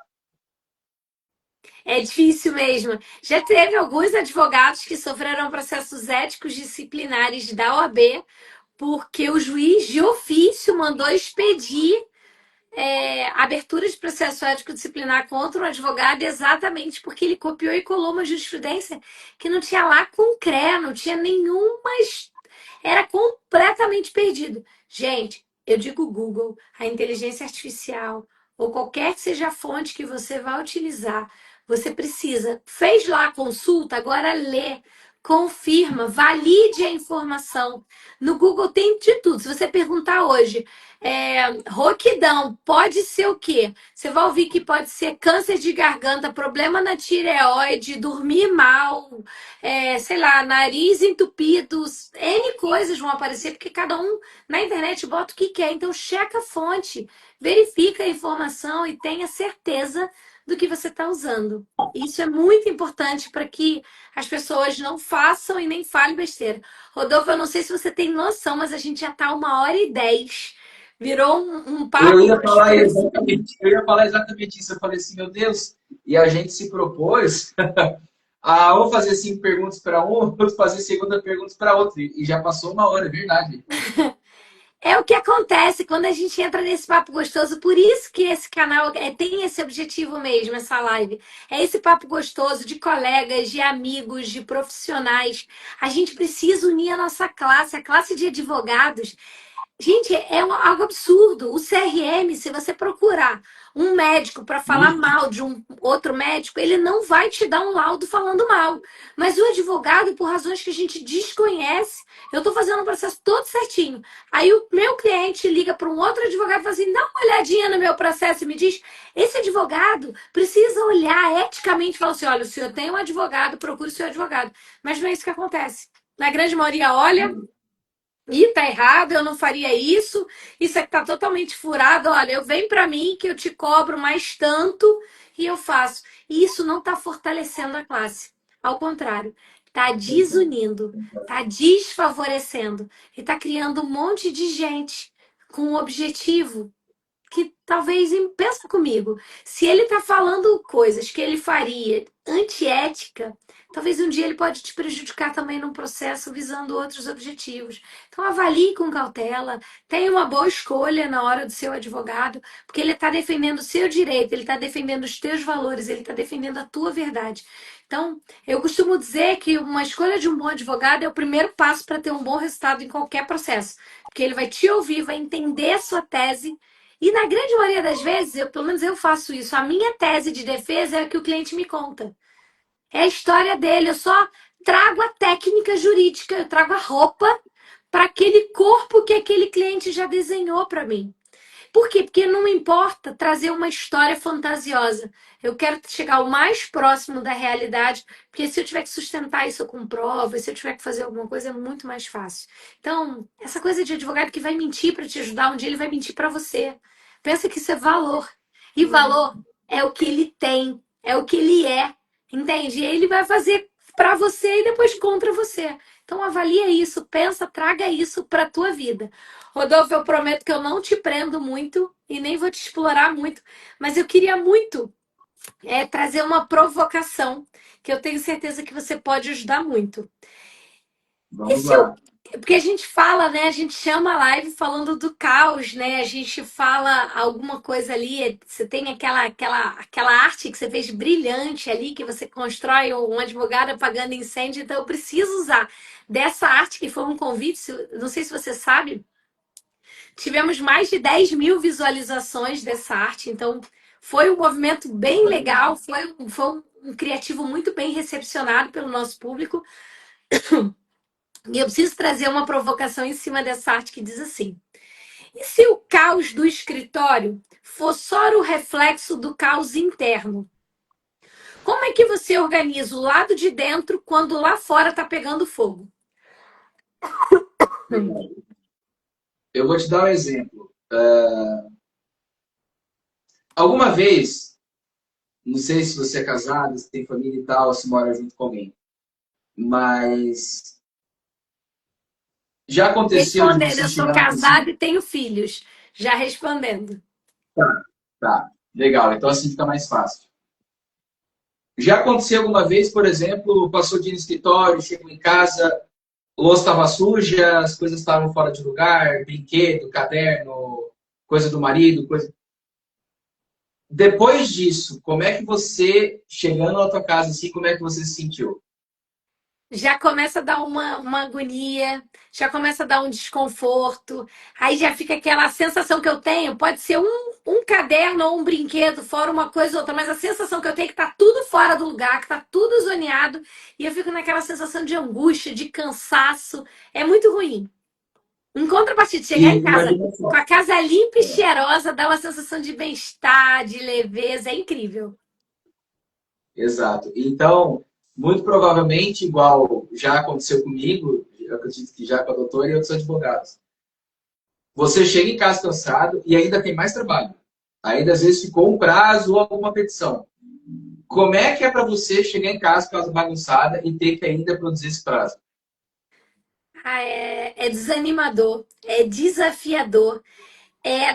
Speaker 1: É difícil mesmo. Já teve alguns advogados que sofreram processos éticos disciplinares da OAB porque o juiz de ofício mandou expedir abertura de processo ético disciplinar contra um advogado exatamente porque ele copiou e colou uma jurisprudência que não tinha lá com CRE, não tinha nenhuma. Era completamente perdido. Gente, eu digo Google, a inteligência artificial, ou qualquer que seja a fonte que você vai utilizar, você precisa. Fez lá a consulta, agora lê. Confirma, valide a informação. No Google tem de tudo. Se você perguntar hoje, roquidão, pode ser o quê? Você vai ouvir que pode ser câncer de garganta, problema na tireoide, dormir mal, sei lá, nariz entupido, N coisas vão aparecer, porque cada um na internet bota o que quer. Então, checa a fonte, verifica a informação e tenha certeza do que você está usando. Isso é muito importante para que as pessoas não façam e nem falem besteira. Rodolfo, eu não sei se você tem noção, mas a gente já está 1h10. Virou um
Speaker 2: Eu
Speaker 1: papo
Speaker 2: ia falar
Speaker 1: gostoso.
Speaker 2: exatamente, eu ia falar exatamente isso. Eu falei assim, meu Deus, e a gente se propôs a um fazer 5 perguntas para um, outro fazer segunda perguntas para outro. E já passou 1 hora, é verdade.
Speaker 1: É o que acontece quando a gente entra nesse papo gostoso. Por isso que esse canal tem esse objetivo mesmo, essa live. É esse papo gostoso de colegas, de amigos, de profissionais. A gente precisa unir a nossa classe, a classe de advogados. Gente, algo absurdo. O CRM, se você procurar um médico para falar mal de um outro médico, ele não vai te dar um laudo falando mal. Mas o advogado, por razões que a gente desconhece, eu estou fazendo o processo todo certinho. Aí o meu cliente liga para um outro advogado e fala assim: dá uma olhadinha no meu processo e me diz. Esse advogado precisa olhar eticamente e falar assim: olha, o senhor tem um advogado, procure o seu advogado. Mas não é isso que acontece. Na grande maioria, olha. Ih, tá errado, eu não faria isso aqui tá totalmente furado. Olha, eu venho para mim que eu te cobro mais tanto e eu faço. E isso não tá fortalecendo a classe. Ao contrário, tá desunindo, tá desfavorecendo e tá criando um monte de gente com um objetivo que talvez, pensa comigo, se ele está falando coisas que ele faria antiética, talvez um dia ele pode te prejudicar também num processo visando outros objetivos. Então avalie com cautela, tenha uma boa escolha na hora do seu advogado, porque ele está defendendo o seu direito, ele está defendendo os teus valores, ele está defendendo a tua verdade. Então, eu costumo dizer que uma escolha de um bom advogado é o primeiro passo para ter um bom resultado em qualquer processo, porque ele vai te ouvir, vai entender a sua tese e na grande maioria das vezes, pelo menos eu faço isso, a minha tese de defesa é a que o cliente me conta. É a história dele, eu só trago a técnica jurídica, eu trago a roupa para aquele corpo que aquele cliente já desenhou para mim. Por quê? Porque não importa trazer uma história fantasiosa. Eu quero chegar o mais próximo da realidade, porque se eu tiver que sustentar isso com provas, se eu tiver que fazer alguma coisa, é muito mais fácil. Então, essa coisa de advogado que vai mentir para te ajudar, um dia ele vai mentir para você. Pensa que isso é valor. E valor é o que ele tem, é o que ele é. Entende? E ele vai fazer para você e depois contra você. Então, avalia isso, pensa, traga isso para a tua vida. Rodolfo, eu prometo que eu não te prendo muito e nem vou te explorar muito, mas eu queria muito trazer uma provocação que eu tenho certeza que você pode ajudar muito.
Speaker 2: Vamos lá.
Speaker 1: Porque a gente fala, né? A gente chama a live falando do caos, né? A gente fala alguma coisa ali. Você tem aquela arte que você fez brilhante ali, que você constrói um advogado apagando incêndio. Então, eu preciso usar dessa arte que foi um convite. Não sei se você sabe. Tivemos mais de 10 mil visualizações dessa arte, então foi um movimento bem legal, foi um criativo muito bem recepcionado pelo nosso público. E eu preciso trazer uma provocação em cima dessa arte que diz assim: e se o caos do escritório for só o reflexo do caos interno? Como é que você organiza o lado de dentro quando lá fora está pegando fogo?
Speaker 2: Eu vou te dar um exemplo. Alguma vez, não sei se você é casado, se tem família e tal, se mora junto com alguém, mas já aconteceu de
Speaker 1: Respondendo,
Speaker 2: você
Speaker 1: eu sou
Speaker 2: chegar na
Speaker 1: casada
Speaker 2: cozinha?
Speaker 1: e tenho filhos. Já respondendo.
Speaker 2: Tá, tá, legal, então assim fica mais fácil. Já aconteceu alguma vez, por exemplo, passou o dia no escritório, chegou em casa, a louça estava suja, as coisas estavam fora de lugar, brinquedo, caderno, coisa do marido, coisa. Depois disso, como é que você, chegando na tua casa assim, como é que você se sentiu?
Speaker 1: Já começa a dar uma agonia, já começa a dar um desconforto, aí já fica aquela sensação que eu tenho, pode ser um caderno ou um brinquedo, fora uma coisa ou outra, mas a sensação que eu tenho é que tá tudo fora do lugar, que tá tudo zoneado, e eu fico naquela sensação de angústia, de cansaço, é muito ruim. Em contrapartida,
Speaker 2: E
Speaker 1: chegar em casa
Speaker 2: imagina
Speaker 1: com
Speaker 2: só.
Speaker 1: a casa limpa e cheirosa, dá uma sensação de bem-estar, de leveza, é incrível.
Speaker 2: Exato. Então, muito provavelmente, igual já aconteceu comigo, eu acredito que já com a doutora e outros advogados. Você chega em casa cansado e ainda tem mais trabalho. Ainda às vezes ficou um prazo ou alguma petição. Como é para você chegar em casa com a casa bagunçada e ter que ainda produzir esse prazo?
Speaker 1: Ah, é desanimador, é desafiador.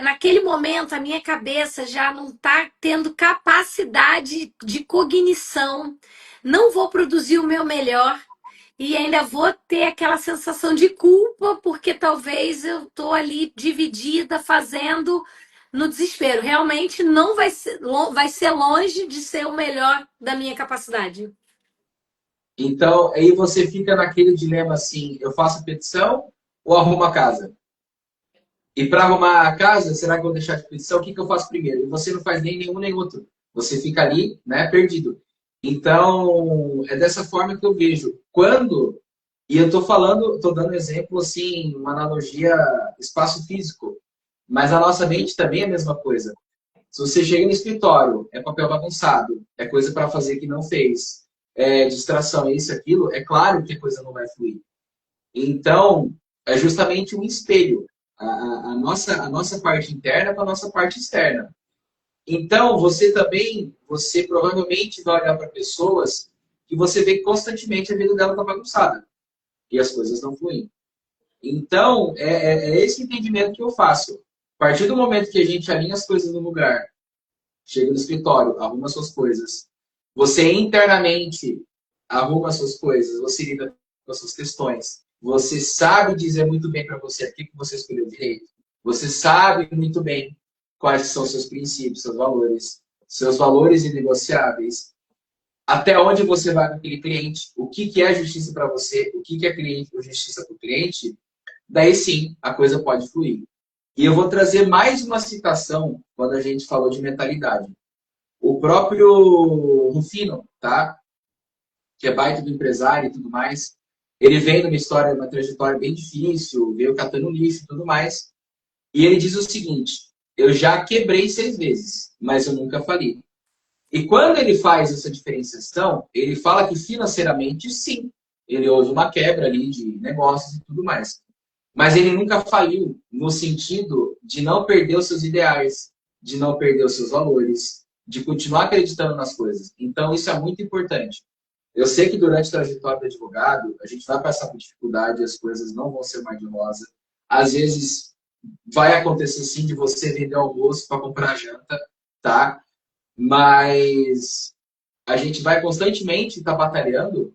Speaker 1: Naquele momento, a minha cabeça já não está tendo capacidade de cognição, não vou produzir o meu melhor e ainda vou ter aquela sensação de culpa, porque talvez eu estou ali dividida, fazendo no desespero. Realmente não vai ser longe de ser o melhor da minha capacidade.
Speaker 2: Então, aí você fica naquele dilema assim, eu faço petição ou arrumo a casa? E para arrumar a casa, será que eu vou deixar de petição? O que eu faço primeiro? E você não faz nem nenhum nem outro. Você fica ali, né, perdido. Então, é dessa forma que eu vejo. Quando, e eu estou falando, estou dando exemplo assim, uma analogia espaço físico, mas a nossa mente também é a mesma coisa. Se você chega no escritório, é papel bagunçado, é coisa para fazer que não fez, é distração, é isso, aquilo, é claro que a coisa não vai fluir. Então, é justamente um espelho. A nossa parte interna com a nossa parte externa. Então, você provavelmente vai olhar para pessoas que você vê que constantemente a vida dela está bagunçada e as coisas não fluem. Então, é esse entendimento que eu faço. A partir do momento que a gente alinha as coisas no lugar, chega no escritório, arruma suas coisas, você internamente arruma suas coisas, você lida com as suas questões, você sabe dizer muito bem para você aquilo que você escolheu direito, você sabe muito bem quais são seus princípios, seus valores inegociáveis, até onde você vai com aquele cliente, o que é justiça para você, o que é justiça para o cliente, daí sim a coisa pode fluir. E eu vou trazer mais uma citação quando a gente falou de mentalidade. O próprio Rufino, tá? que é baita do empresário e tudo mais. Ele vem numa história, uma trajetória bem difícil, veio catando lixo e tudo mais. E ele diz o seguinte: eu já quebrei 6 vezes, mas eu nunca fali. E quando ele faz essa diferenciação, ele fala que financeiramente, sim, ele houve uma quebra ali de negócios e tudo mais. Mas ele nunca faliu no sentido de não perder os seus ideais, de não perder os seus valores, de continuar acreditando nas coisas. Então, isso é muito importante. Eu sei que durante a trajetória do advogado, a gente vai passar por dificuldade, as coisas não vão ser mais de rosa. Às vezes, vai acontecer sim de você vender almoço para comprar janta, tá? Mas a gente vai constantemente estar batalhando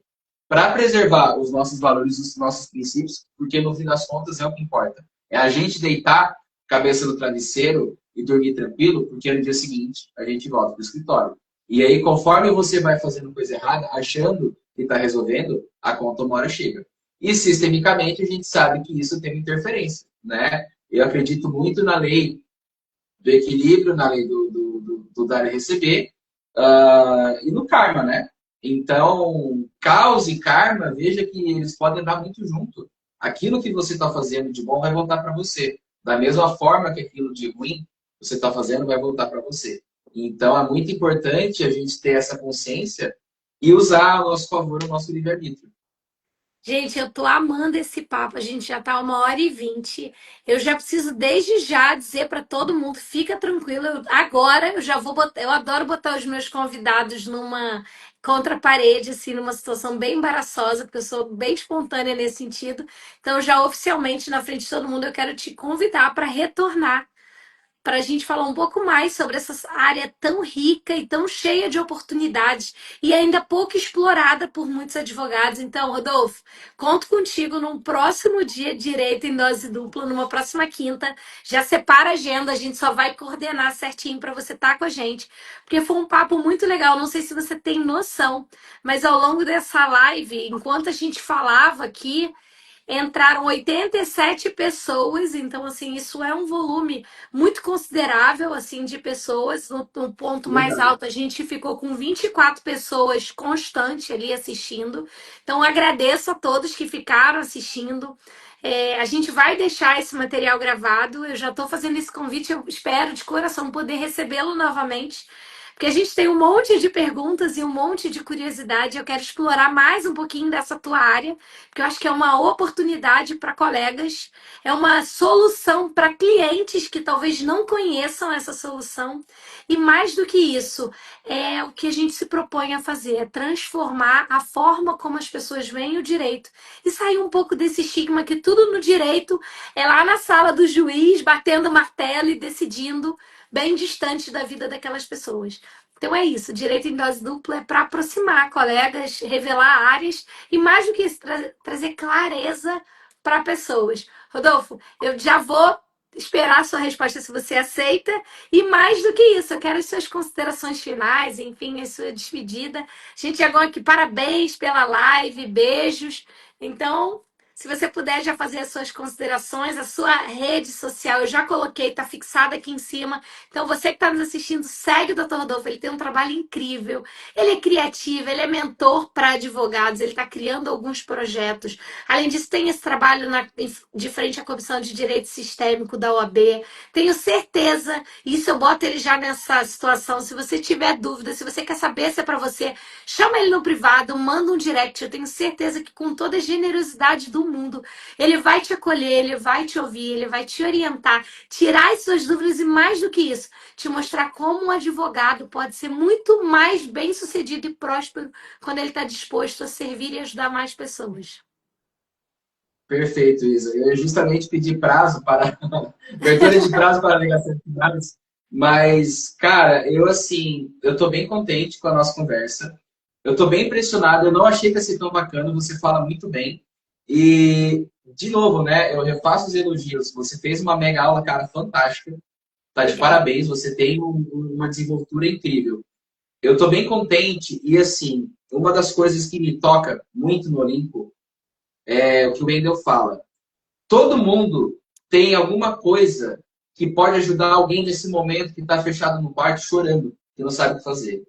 Speaker 2: para preservar os nossos valores, os nossos princípios, porque no fim das contas é o que importa. É a gente deitar cabeça no travesseiro e dormir tranquilo, porque no dia seguinte a gente volta para o escritório. E aí, conforme você vai fazendo coisa errada, achando que está resolvendo, a conta uma hora chega. E sistemicamente a gente sabe que isso tem interferência, né? Eu acredito muito na lei do equilíbrio, na lei do dar e receber, e no karma, né? Então, causa e karma, veja que eles podem andar muito junto. Aquilo que você está fazendo de bom vai voltar para você. Da mesma forma que aquilo de ruim você está fazendo vai voltar para você. Então, é muito importante a gente ter essa consciência e usar a nosso favor o nosso livre-arbítrio.
Speaker 1: Gente, eu tô amando esse papo. A gente já tá 1h20. Eu já preciso desde já dizer para todo mundo, fica tranquilo. Agora eu já vou botar, eu adoro botar os meus convidados numa contra a parede, assim, numa situação bem embaraçosa, porque eu sou bem espontânea nesse sentido. Então, já oficialmente na frente de todo mundo, eu quero te convidar para retornar para a gente falar um pouco mais sobre essa área tão rica e tão cheia de oportunidades e ainda pouco explorada por muitos advogados. Então, Rodolfo, conto contigo num próximo dia de direito em dose dupla, numa próxima quinta. Já separa a agenda, a gente só vai coordenar certinho para você estar com a gente, porque foi um papo muito legal. Não sei se você tem noção, mas ao longo dessa live, enquanto a gente falava aqui, entraram 87 pessoas, então assim, isso é um volume muito considerável assim de pessoas. No ponto mais
Speaker 2: Legal.
Speaker 1: alto, a gente ficou com 24 pessoas constante ali assistindo. Então agradeço a todos que ficaram assistindo. A gente vai deixar esse material gravado. Eu já estou fazendo esse convite, eu espero de coração poder recebê-lo novamente. Porque a gente tem um monte de perguntas e um monte de curiosidade. Eu quero explorar mais um pouquinho dessa tua área, porque eu acho que é uma oportunidade para colegas, é uma solução para clientes que talvez não conheçam essa solução. E mais do que isso, é o que a gente se propõe a fazer, é transformar a forma como as pessoas veem o direito e sair um pouco desse estigma que tudo no direito é lá na sala do juiz, batendo martelo e decidindo bem distante da vida daquelas pessoas. Então é isso, direito em dose dupla é para aproximar colegas, revelar áreas e mais do que isso, trazer clareza para pessoas. Rodolfo, eu já vou esperar a sua resposta se você aceita. E mais do que isso, eu quero as suas considerações finais, enfim, a sua despedida. Gente, agora aqui, parabéns pela live, beijos. Então, se você puder já fazer as suas considerações, a sua rede social, eu já coloquei, tá fixada aqui em cima. Então, você que está nos assistindo, segue o Dr. Rodolfo, ele tem um trabalho incrível. Ele é criativo, ele é mentor para advogados, ele está criando alguns projetos. Além disso, tem esse trabalho de frente à Comissão de Direito Sistêmico da OAB. Tenho certeza, isso eu boto ele já nessa situação. Se você tiver dúvida, se você quer saber se é para você, chama ele no privado, manda um direct. Eu tenho certeza que com toda a generosidade do mundo, ele vai te acolher, ele vai te ouvir, ele vai te orientar, tirar as suas dúvidas e mais do que isso, te mostrar como um advogado pode ser muito mais bem-sucedido e próspero quando ele está disposto a servir e ajudar mais pessoas.
Speaker 2: Perfeito, Isa. Eu ia justamente pedir prazo para abertura de prazo para alegação de dados, mas, cara, eu assim, eu tô bem contente com a nossa conversa. Eu tô bem impressionado, eu não achei que ia ser tão bacana, você fala muito bem. E, de novo, né, eu refaço os elogios. Você fez uma mega aula, cara, fantástica. Tá de
Speaker 1: Obrigada.
Speaker 2: parabéns, você tem uma desenvoltura incrível. Eu tô bem contente e, assim, uma das coisas que me toca muito no Olimpo é o que o Wendel fala. Todo mundo tem alguma coisa que pode ajudar alguém nesse momento que está fechado no quarto chorando, que não sabe o que fazer.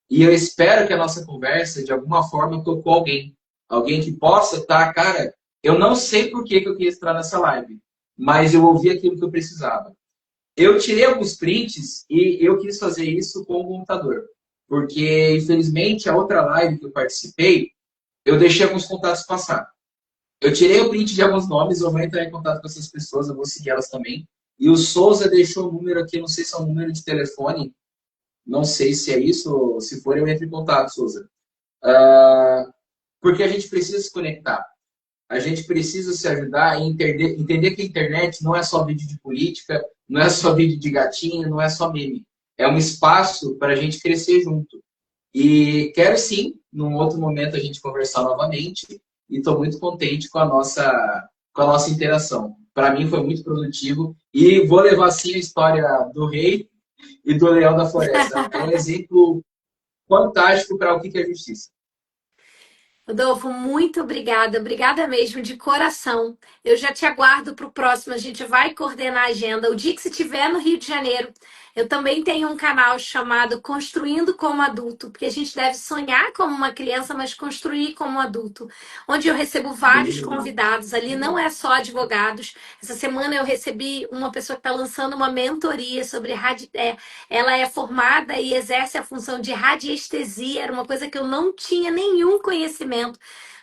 Speaker 2: E eu espero que a nossa conversa, de alguma forma, tocou alguém. Alguém que possa estar, cara, eu não sei por que que eu quis entrar nessa live, mas eu ouvi aquilo que eu precisava. Eu tirei alguns prints e eu quis fazer isso com o computador. Porque, infelizmente, a outra live que eu participei, eu deixei alguns contatos passar. Eu tirei o print de alguns nomes, eu vou entrar em contato com essas pessoas, eu vou seguir elas também. E o Souza deixou o número aqui, não sei se é um número de telefone, não sei se é isso, se for eu entro em contato, Souza. Porque a gente precisa se conectar. A gente precisa se ajudar e entender que a internet não é só vídeo de política, não é só vídeo de gatinho, não é só meme. É um espaço para a gente crescer junto. E quero sim, num outro momento, a gente conversar novamente. E estou muito contente com a nossa interação. Para mim foi muito produtivo. E vou levar sim a história do rei e do leão da floresta. É um exemplo fantástico para o que é justiça.
Speaker 1: Rodolfo, muito obrigada, obrigada mesmo, de coração. Eu já te aguardo para o próximo, a gente vai coordenar a agenda. O dia que você estiver no Rio de Janeiro, eu também tenho um canal chamado Construindo como Adulto, porque a gente deve sonhar como uma criança, mas construir como adulto, onde eu recebo vários convidados ali, não é só advogados. Essa semana eu recebi uma pessoa que está lançando uma mentoria sobre ela é formada e exerce a função de radiestesia, era uma coisa que eu não tinha nenhum conhecimento.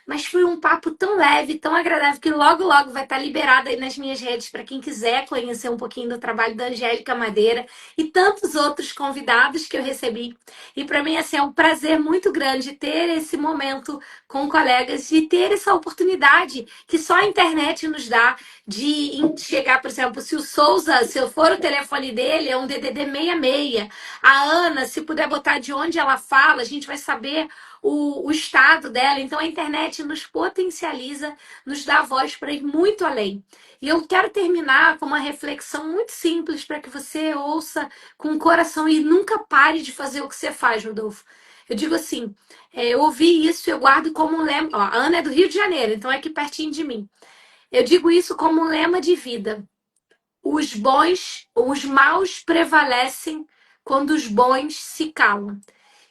Speaker 1: Mas foi um papo tão leve, tão agradável, que logo, logo vai estar liberado aí nas minhas redes para quem quiser conhecer um pouquinho do trabalho da Angélica Madeira e tantos outros convidados que eu recebi. E para mim, assim, é um prazer muito grande ter esse momento com colegas e ter essa oportunidade que só a internet nos dá de chegar, por exemplo, se o Souza, se eu for o telefone dele, é um DDD 66. A Ana, se puder botar de onde ela fala, a gente vai saber o estado dela. Então a internet nos potencializa, nos dá voz para ir muito além. E eu quero terminar com uma reflexão muito simples para que você ouça com o coração e nunca pare de fazer o que você faz, Rodolfo. Eu digo assim, eu ouvi isso e eu guardo como um lema. Ó, a Ana é do Rio de Janeiro, então é aqui pertinho de mim. Eu digo isso como um lema de vida. Os maus prevalecem quando os bons se calam.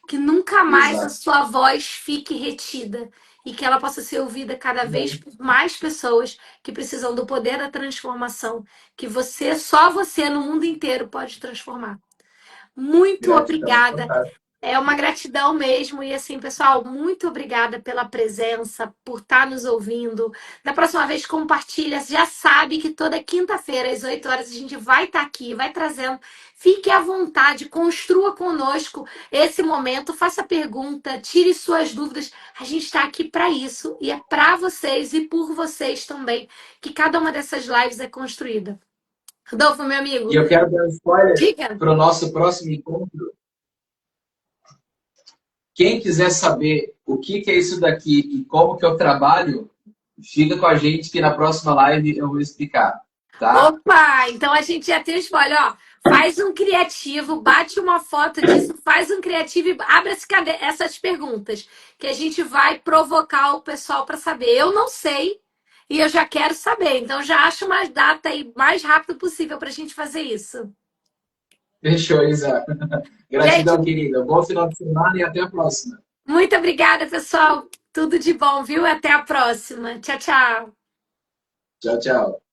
Speaker 1: Que nunca mais a
Speaker 2: Exato.
Speaker 1: sua voz fique retida e que ela possa ser ouvida cada vez por mais pessoas que precisam do poder da transformação, que só você no mundo inteiro pode transformar. Muito
Speaker 2: Gratidão.
Speaker 1: obrigada.
Speaker 2: Fantástico.
Speaker 1: É uma gratidão mesmo. E assim, pessoal, muito obrigada pela presença, por estar nos ouvindo. Da próxima vez, compartilha. Já sabe que toda quinta-feira, às 8 horas, a gente vai estar aqui, vai trazendo. Fique à vontade, construa conosco esse momento, faça pergunta, tire suas dúvidas. A gente está aqui para isso. E é para vocês e por vocês também que cada uma dessas lives é construída. Rodolfo, meu
Speaker 2: E
Speaker 1: amigo,
Speaker 2: eu quero dar um spoiler
Speaker 1: diga.
Speaker 2: para o nosso próximo encontro. Quem quiser saber o que é isso daqui e como que eu trabalho, fica com a gente que na próxima live eu vou explicar, tá?
Speaker 1: Opa! Então a gente já tem o spoiler, ó. Faz um criativo, bate uma foto disso, faz um criativo e abre essas perguntas que a gente vai provocar o pessoal para saber. Eu não sei e eu já quero saber, então já acho uma data aí mais rápido possível para a gente fazer isso.
Speaker 2: Fechou, Isa.
Speaker 1: Gente,
Speaker 2: Gratidão, querida. Bom final de semana e até a próxima.
Speaker 1: muito obrigada, pessoal. Tudo de bom, viu? Até a próxima. Tchau, tchau.
Speaker 2: Tchau, tchau.